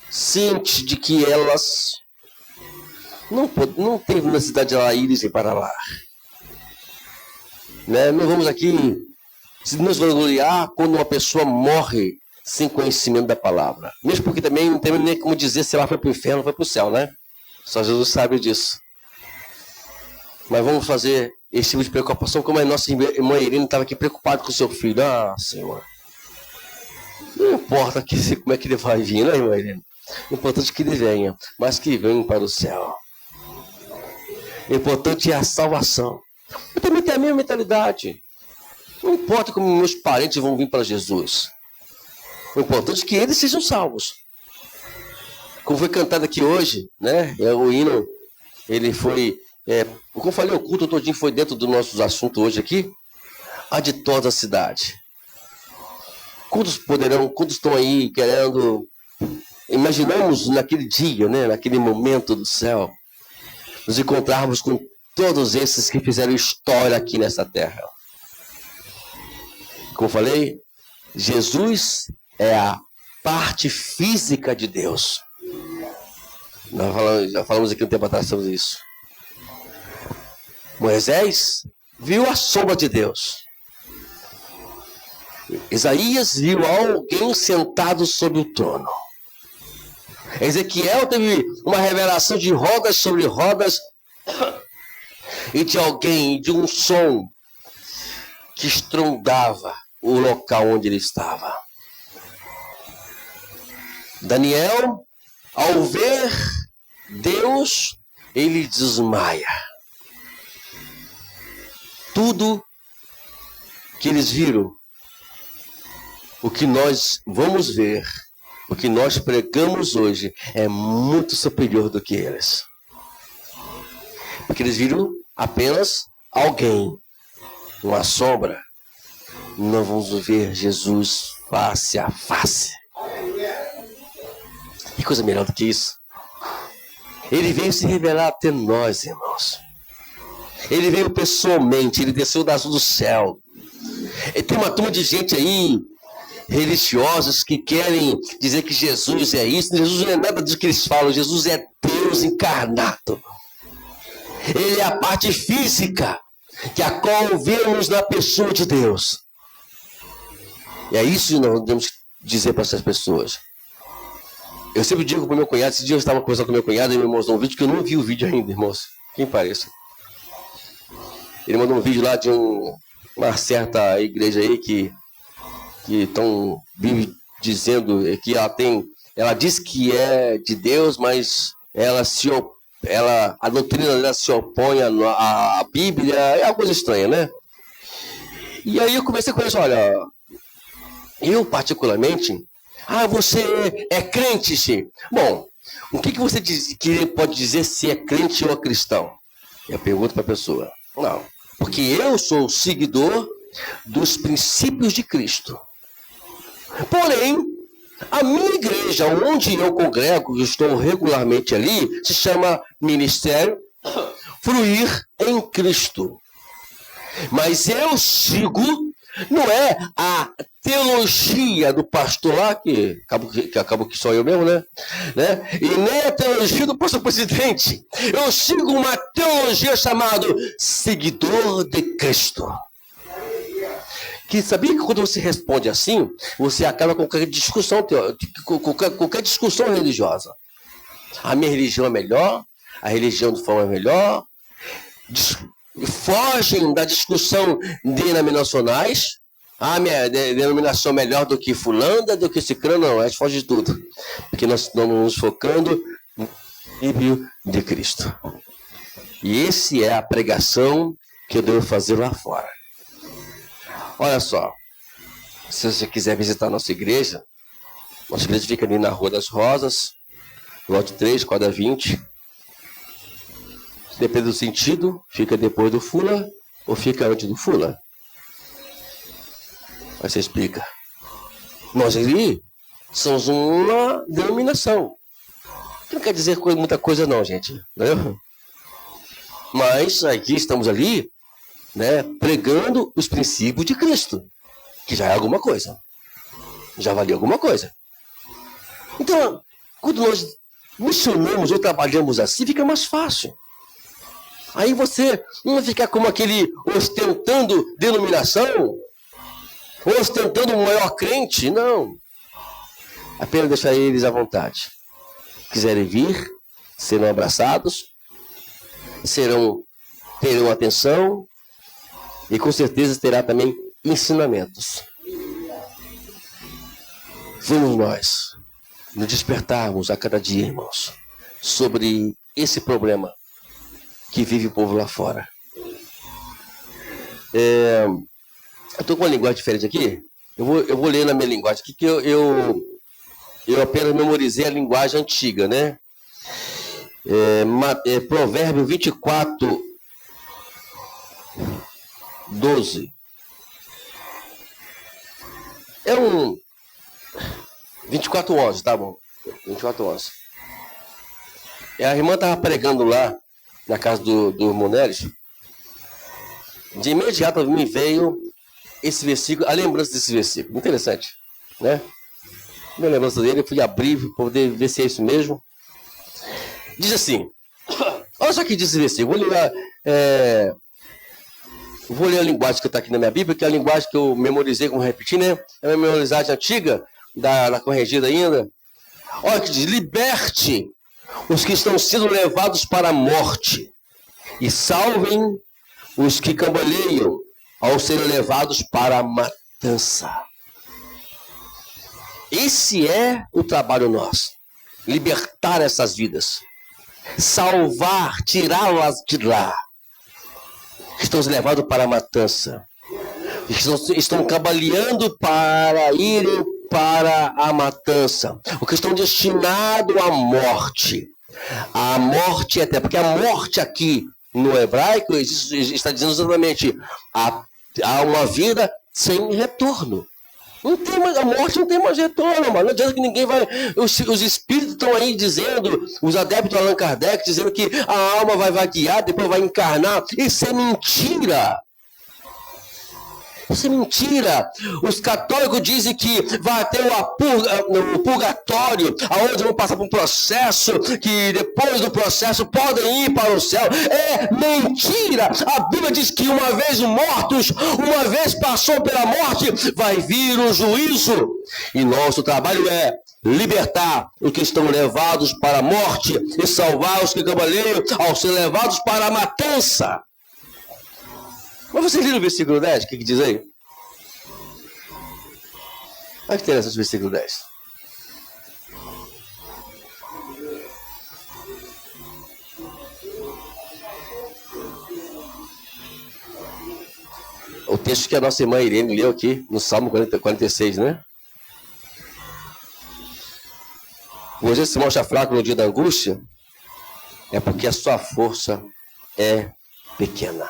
ciente de que elas não têm necessidade de irem para lá. Né? Não vamos aqui se nos vangloriar quando uma pessoa morre sem conhecimento da palavra. Mesmo porque também não tem nem como dizer se ela foi para o inferno ou foi para o céu, né? Só Jesus sabe disso. Mas vamos fazer esse tipo de preocupação, como a nossa irmã Irene estava aqui preocupada com o seu filho. Ah, Senhor. Não importa como é que ele vai vir, né, irmã Irene? O importante é que ele venha, mas que venha para o céu. O importante é a salvação. Eu também tenho a mesma mentalidade. Não importa como meus parentes vão vir para Jesus. O importante é que eles sejam salvos. Como foi cantado aqui hoje, né? O hino, ele foi... como eu falei, o culto todinho foi dentro do nosso assunto hoje aqui. A ditosa cidade. Quantos estão aí querendo... Imaginamos naquele dia, né? Naquele momento do céu, nos encontrarmos com todos esses que fizeram história aqui nessa terra. Como eu falei, Jesus é a parte física de Deus. Nós já falamos aqui um tempo atrás sobre isso. Moisés viu a sombra de Deus. Isaías viu alguém sentado sobre o trono. Ezequiel teve uma revelação de rodas sobre rodas e de alguém, de um som que estrondava o local onde ele estava. Daniel, ao ver Deus, ele desmaia. Tudo que eles viram, o que nós vamos ver, o que nós pregamos hoje é muito superior do que eles. Porque eles viram apenas alguém, uma sombra. Não vamos ver Jesus face a face. Que coisa melhor do que isso? Ele veio se revelar até nós, irmãos. Ele veio pessoalmente, ele desceu do céu. E tem uma turma de gente aí, religiosos, que querem dizer que Jesus é isso. Jesus não é nada disso que eles falam. Jesus é Deus encarnado. Ele é a parte física, que a qual vemos na pessoa de Deus. E é isso que nós devemos dizer para essas pessoas. Eu sempre digo para o meu cunhado, esse dia eu estava conversando com meu cunhado e ele me mostrou um vídeo que eu não vi o vídeo ainda, irmãos. Quem pareça. Ele mandou um vídeo lá de uma certa igreja aí que estão dizendo que ela diz que é de Deus, mas a doutrina dela se opõe à Bíblia, é uma coisa estranha, né? E aí eu comecei com isso, olha, eu particularmente, você é crente, sim. Bom, o que você pode dizer se é crente ou é cristão? Eu pergunto para a pessoa. Não, porque eu sou seguidor dos princípios de Cristo. Porém, a minha igreja, onde eu congrego, eu estou regularmente ali, se chama Ministério Fluir em Cristo. Mas eu sigo, não é a teologia do pastor lá, que acabou que sou eu mesmo, né? E nem a teologia do pastor presidente. Eu sigo uma teologia chamada seguidor de Cristo. Que sabia que quando você responde assim, você acaba com qualquer discussão, qualquer discussão religiosa. A minha religião é melhor, a religião do Fão é melhor. Fogem da discussão denominacionais. A minha denominação é melhor do que fulana, do que cicrano, não, a gente foge de tudo. Porque nós estamos nos focando no princípio de Cristo. E essa é a pregação que eu devo fazer lá fora. Olha só, se você quiser visitar nossa igreja fica ali na Rua das Rosas, lote 3, quadra 20. Depende do sentido, fica depois do Fula ou fica antes do Fula? Aí você explica. Nós ali somos uma denominação. Que não quer dizer muita coisa não, gente. Né? Mas aqui estamos ali, né, pregando os princípios de Cristo, que já é alguma coisa, já valia alguma coisa. Então, quando nós missionamos ou trabalhamos assim, fica mais fácil. Aí você não vai ficar como aquele ostentando denominação, ostentando o maior crente, não. Apenas deixar eles à vontade. Quiserem vir, serão abraçados, terão atenção, e com certeza terá também ensinamentos. Vamos nós nos despertarmos a cada dia, irmãos, sobre esse problema que vive o povo lá fora. Eu estou com uma linguagem diferente aqui. Eu vou ler na minha linguagem aqui, que eu apenas memorizei a linguagem antiga, né? Provérbio 24, 12. É um 24:11, tá bom? 24:11. A irmã estava pregando lá na casa do Monelis. De imediato me veio esse versículo, a lembrança desse versículo. Interessante, né? Minha lembrança dele, eu fui abrir para poder ver se é isso mesmo. Diz assim, olha só o que diz esse versículo. Vou ler a linguagem que está aqui na minha Bíblia, que é a linguagem que eu memorizei, como repetir, né? É uma memorizagem antiga, da corrigida ainda. Olha que diz, liberte os que estão sendo levados para a morte e salvem os que cambaleiam ao serem levados para a matança. Esse é o trabalho nosso. Libertar essas vidas. Salvar, tirá-las de lá. Estão levados para a matança. Estão cambaleando para irem para a matança. O que estão destinados à morte. A morte eterna. Porque a morte aqui no hebraico está dizendo exatamente há uma vida sem retorno. Não tem mais, a morte não tem mais retorno, mano. Não adianta que ninguém vai. Os espíritos estão aí dizendo, os adeptos de Allan Kardec, dizendo que a alma vai vaguear, depois vai encarnar. Isso é mentira. Isso é mentira. Os católicos dizem que vai ter o purgatório, aonde vão passar por um processo, que depois do processo podem ir para o céu. É mentira. A Bíblia diz que uma vez mortos, uma vez passou pela morte, vai vir o juízo. E nosso trabalho é libertar os que estão levados para a morte e salvar os que cambaleiam ao ser levados para a matança. Mas vocês viram o versículo 10? O que diz aí? Olha que interessante o versículo 10. O texto que a nossa irmã Irene leu aqui, no Salmo 46, né? você se mostra fraco no dia da angústia, é porque a sua força é pequena.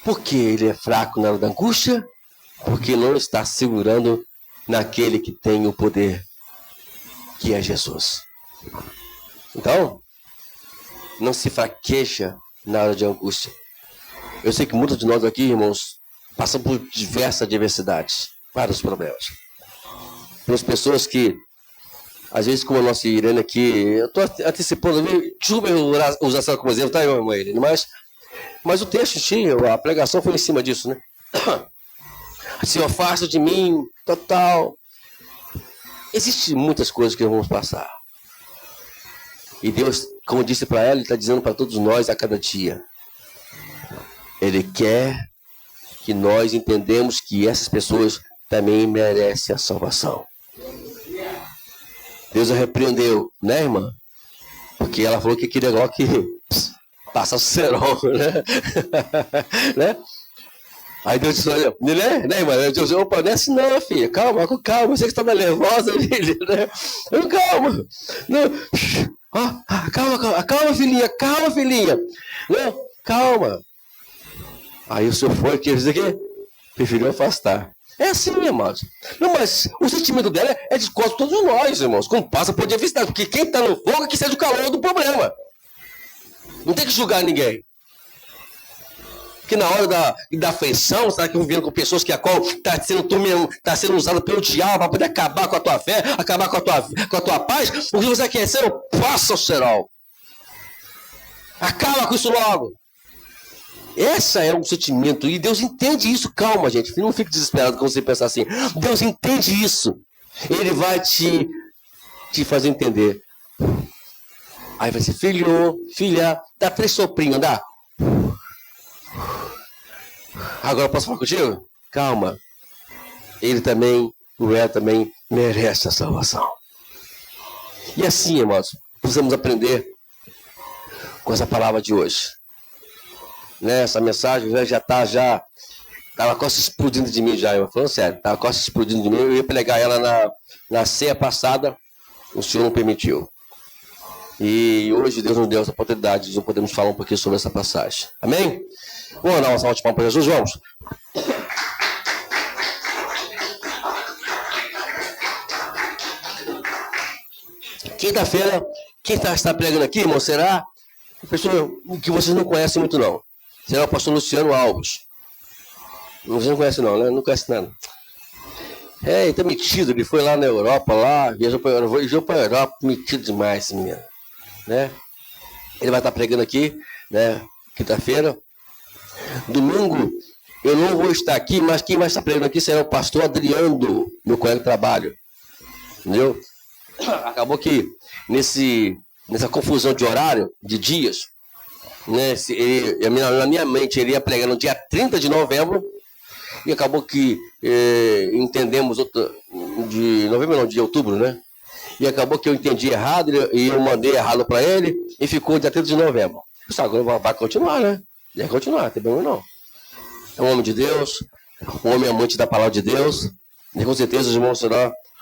Por que ele é fraco na hora da angústia? Porque não está segurando naquele que tem o poder, que é Jesus. Então, não se fraqueja na hora de angústia. Eu sei que muitos de nós aqui, irmãos, passam por diversas adversidades, vários problemas. Temos pessoas que, às vezes, como a nossa Irene aqui, eu estou antecipando, desculpa eu usar ela como exemplo, tá, irmã Irene? Mas o texto, a pregação foi em cima disso, né? Se afasta de mim, total. Existem muitas coisas que vamos passar. E Deus, como disse para ela, Ele está dizendo para todos nós a cada dia. Ele quer que nós entendamos que essas pessoas também merecem a salvação. Deus a repreendeu, né, irmã? Porque ela falou que aquele negócio que passa o cerol, né? né? Aí Deus disse, olha, né, irmã? Deus disse, opa, não é assim não, filha. Calma, você que está nervosa, filha, né? Não, calma. Não. Calma, filhinha. Não, calma. Aí o senhor foi, que dizer que preferiu afastar. É assim, irmãos. Não, mas o sentimento dela é de quase todos nós, irmãos. Quando passa por adversidade. Porque quem está no fogo é que seja o calor do problema. Não tem que julgar ninguém. Porque na hora da afeição, você está convivendo com pessoas que a qual está sendo usada pelo diabo para poder acabar com a tua fé, acabar com a tua paz. O que você quer ser, passa o cerol. Acaba com isso logo. Esse é um sentimento, e Deus entende isso. Calma, gente, não fique desesperado quando você pensar assim. Deus entende isso. Ele vai te fazer entender. Aí vai ser, filho, filha, dá 3 soprinhos, dá. Agora posso falar contigo? Calma. Ele também, o Ela também merece a salvação. E assim, irmãos, precisamos aprender com essa palavra de hoje. Né, essa mensagem já estava quase explodindo de mim já, irmão. Falando sério, estava quase explodindo de mim. Eu ia pregar ela na ceia passada, o Senhor não permitiu. E hoje Deus nos deu essa oportunidade de podermos falar um pouquinho sobre essa passagem. Amém? Vamos dar uma salva de palmas para Jesus, vamos? Quinta-feira, quem está pregando aqui, irmão, será uma pessoa que vocês não conhecem muito, não. Será o pastor Luciano Alves. Você não conhece, não, né? Não conhece nada. Ele tá metido, ele foi lá na Europa, viajou para a Europa, metido demais esse menino. Né? Ele vai estar pregando aqui, né? Quinta-feira. Domingo, eu não vou estar aqui, mas quem vai estar pregando aqui será o pastor Adriano, meu colega de trabalho. Entendeu? Acabou que nessa confusão de horário, de dias, né, na minha mente ele ia pregar no dia 30 de novembro, e acabou que entendemos de outubro, né? E acabou que eu entendi errado, e eu mandei errado para ele, e ficou dia 30 de novembro. Pessoal, agora vai continuar, né? Vai continuar, não tem problema não. É um homem de Deus, um homem amante da palavra de Deus, e com certeza os irmãos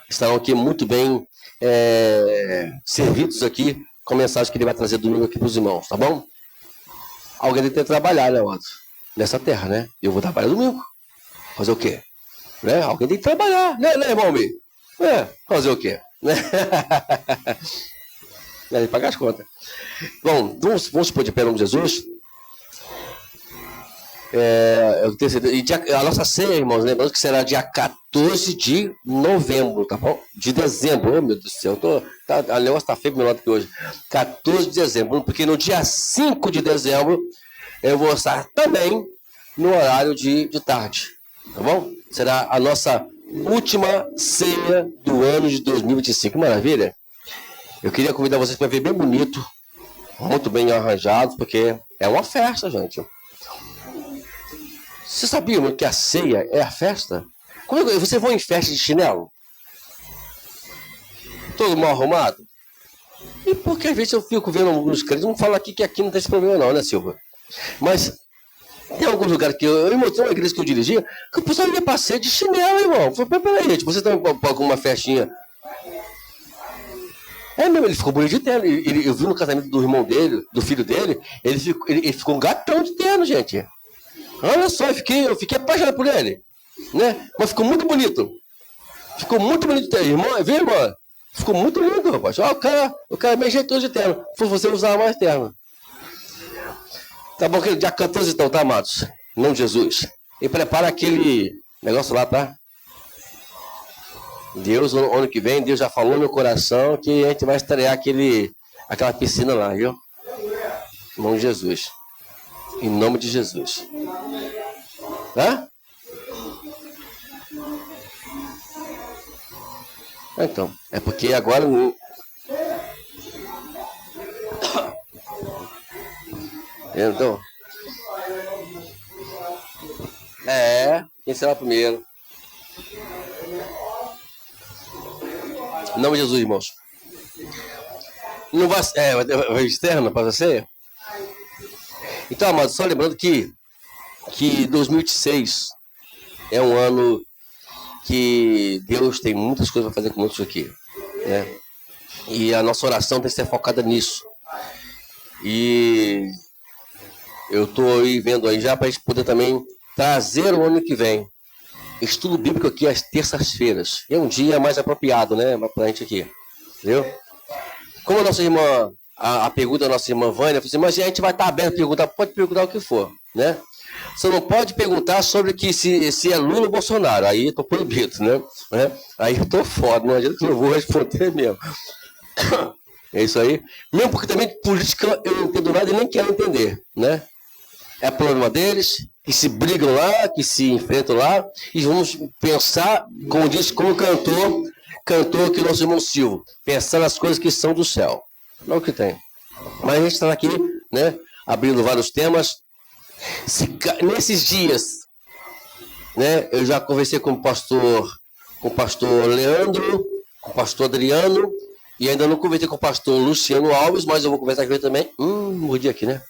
estarão aqui muito bem servidos aqui com a mensagem que ele vai trazer domingo aqui para os irmãos, tá bom? Alguém tem que trabalhar, né, Otto? Nessa terra, né? Eu vou trabalhar domingo. Fazer o quê? Né? Alguém tem que trabalhar, né, irmão meu? Fazer o quê? Né? Pagar as contas. Bom, vamos pôr de pé em nome de Jesus. A nossa ceia, irmãos, lembrando que será dia 14 de novembro, tá bom? De dezembro, oh meu Deus do céu, a negócio está feio melhor do que hoje. 14 de dezembro, porque no dia 5 de dezembro eu vou estar também no horário de tarde, tá bom? Será a nossa última ceia do ano de 2025, maravilha? Eu queria convidar vocês para ver bem bonito, muito bem arranjado, porque é uma festa, gente. Você sabia que a ceia é a festa? Como é que você vai em festa de chinelo? Todo mal arrumado? E porque às vezes eu fico vendo alguns crentes, não falo aqui que aqui não tem esse problema não, né, Silva? Mas tem alguns lugares que eu mostrei uma igreja que eu dirigia, que o pessoal ia passear de chinelo, irmão. Eu falei, peraí, gente, você tá com uma festinha É mesmo, ele ficou bonito de terno. Eu vi no casamento do irmão dele, do filho dele, ele ficou um gatão de terno, gente. Olha só, eu fiquei apaixonado por ele. Né? Mas ficou muito bonito. Ficou muito bonito de terno. Irmão, viu, irmã? Ficou muito lindo, rapaz. Ó, o cara é meio jeitoso de terno. Se você usar mais terno. Tá bom, dia 14 então, tá, amados? Em nome de Jesus. E prepara aquele negócio lá, tá? Deus, ano que vem, Deus já falou no meu coração que a gente vai estrear aquela piscina lá, viu? Em nome de Jesus. Em nome de Jesus. Hã? Então, é porque agora... Então... quem será o primeiro? Em nome de Jesus, irmãos. Não vai externo para você? Então, amados, só lembrando que 2026 é um ano que Deus tem muitas coisas para fazer conosco aqui, né? E a nossa oração tem que ser focada nisso. E eu estou aí vendo aí já para a gente poder também trazer o ano que vem estudo bíblico aqui às terças-feiras. É um dia mais apropriado, né, para a gente aqui, entendeu? Como a nossa irmã, a pergunta da nossa irmã Vânia, assim, mas a gente vai estar aberto a perguntar, pode perguntar o que for, né? Você não pode perguntar sobre que se é Lula ou Bolsonaro, aí eu tô proibido, né? Aí eu tô fora, não adianta que eu não vou responder mesmo. É isso aí. Mesmo porque também política eu não entendo nada e nem quero entender, né? É problema deles, que se brigam lá, que se enfrentam lá, e vamos pensar, como disse, como cantou aqui o nosso irmão Silvio, pensar nas coisas que são do céu. Não é o que tem. Mas a gente está aqui, né, abrindo vários temas. Nesses dias, né, eu já conversei com o pastor Leandro, com o pastor Adriano, e ainda não conversei com o pastor Luciano Alves, mas eu vou conversar com ele também. Mordi aqui, né?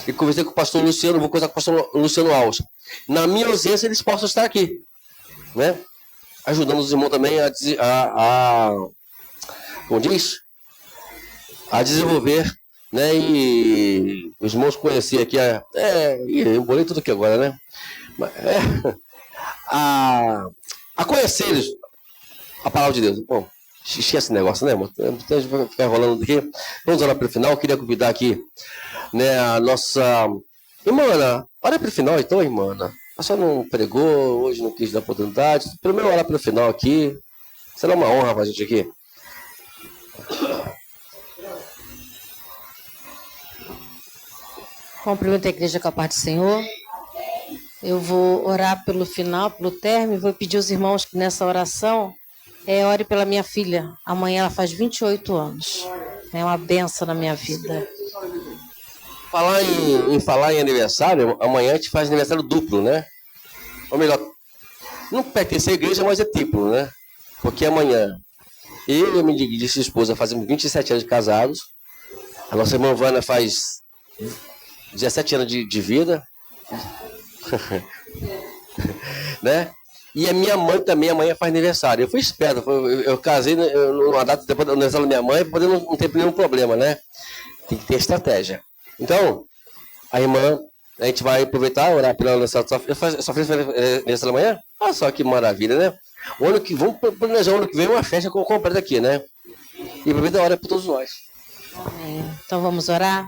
E conversei com o pastor Luciano, vou conversar com o pastor Luciano Alves. Na minha ausência, eles possam estar aqui, né? Ajudando os irmãos também como diz? A desenvolver, né? E os irmãos conhecer aqui, eu bolei tudo aqui agora, né? A conhecer a palavra de Deus. Bom, esquece esse negócio, né, irmão? Então a gente vai ficar rolando aqui. Vamos orar para o final. Eu queria convidar aqui, né, a nossa irmã Ana. Ora para o final, então, irmã Ana. A senhora não pregou, hoje não quis dar oportunidade. Primeiro orar para o final aqui. Será uma honra para a gente aqui. Cumprimento a igreja com a paz do Senhor. Eu vou orar pelo final, pelo término, e vou pedir aos irmãos que nessa oração ore pela minha filha. Amanhã ela faz 28 anos. É uma benção na minha vida. Falar em aniversário, amanhã a gente faz aniversário duplo, né? Ou melhor, não pertence à igreja, mas é triplo, né? Porque amanhã eu e a minha digníssima esposa fazemos 27 anos de casados. A nossa irmã Vânia faz 17 anos de vida. Né? E a minha mãe também, amanhã faz aniversário. Eu fui esperto, eu casei numa data depois do aniversário da minha mãe, para poder não ter nenhum problema, né? Tem que ter estratégia. Então, a irmã, a gente vai aproveitar, orar pela aniversário. Só fez aniversário amanhã? Olha só que maravilha, né? Vamos planejar o ano que vem uma festa completa aqui, né? E aproveita a hora para todos nós. Então vamos orar.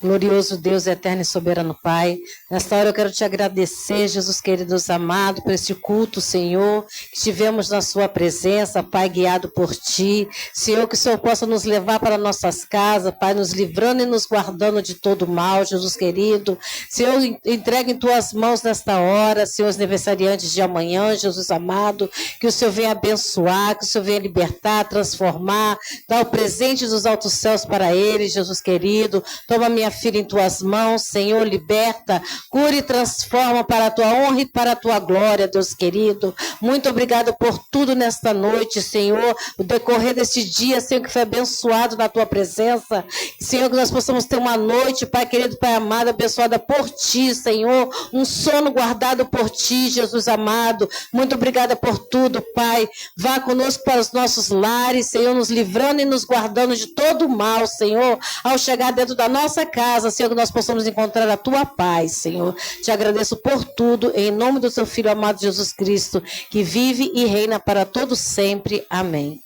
Glorioso Deus, eterno e soberano Pai, nesta hora eu quero te agradecer, Jesus querido, Deus amado, por esse culto, Senhor, que estivemos na sua presença, Pai, guiado por Ti. Senhor, que o Senhor possa nos levar para nossas casas, Pai, nos livrando e nos guardando de todo mal, Jesus querido. Senhor, entregue em Tuas mãos nesta hora, Senhor, os aniversariantes de amanhã, Jesus amado, que o Senhor venha abençoar, que o Senhor venha libertar, transformar, dar o presente dos altos céus para eles, Jesus querido. Toma minha filha em tuas mãos, Senhor, liberta, cura e transforma para a tua honra e para a tua glória, Deus querido. Muito obrigado por tudo nesta noite, Senhor, o decorrer deste dia, Senhor, que foi abençoado na tua presença. Senhor, que nós possamos ter uma noite, Pai querido, Pai amado, abençoada por ti, Senhor, um sono guardado por ti, Jesus amado. Muito obrigada por tudo, Pai. Vá conosco para os nossos lares, Senhor, nos livrando e nos guardando de todo o mal, Senhor. Ao chegar dentro da nossa casa, Senhor, que nós possamos encontrar a tua paz, Senhor. Te agradeço por tudo, em nome do seu Filho amado Jesus Cristo, que vive e reina para todo sempre. Amém.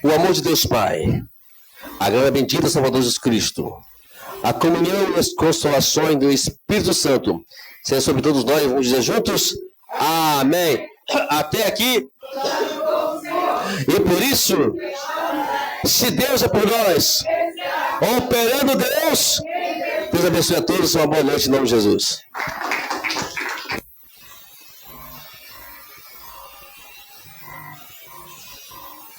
O amor de Deus Pai, a graça bendita do Salvador Jesus Cristo, a comunhão e as consolações do Espírito Santo, seja sobre todos nós, vamos dizer juntos, amém. Até aqui. E por isso, se Deus é por nós, operando Deus, Deus abençoe a todos, uma boa noite em nome de Jesus.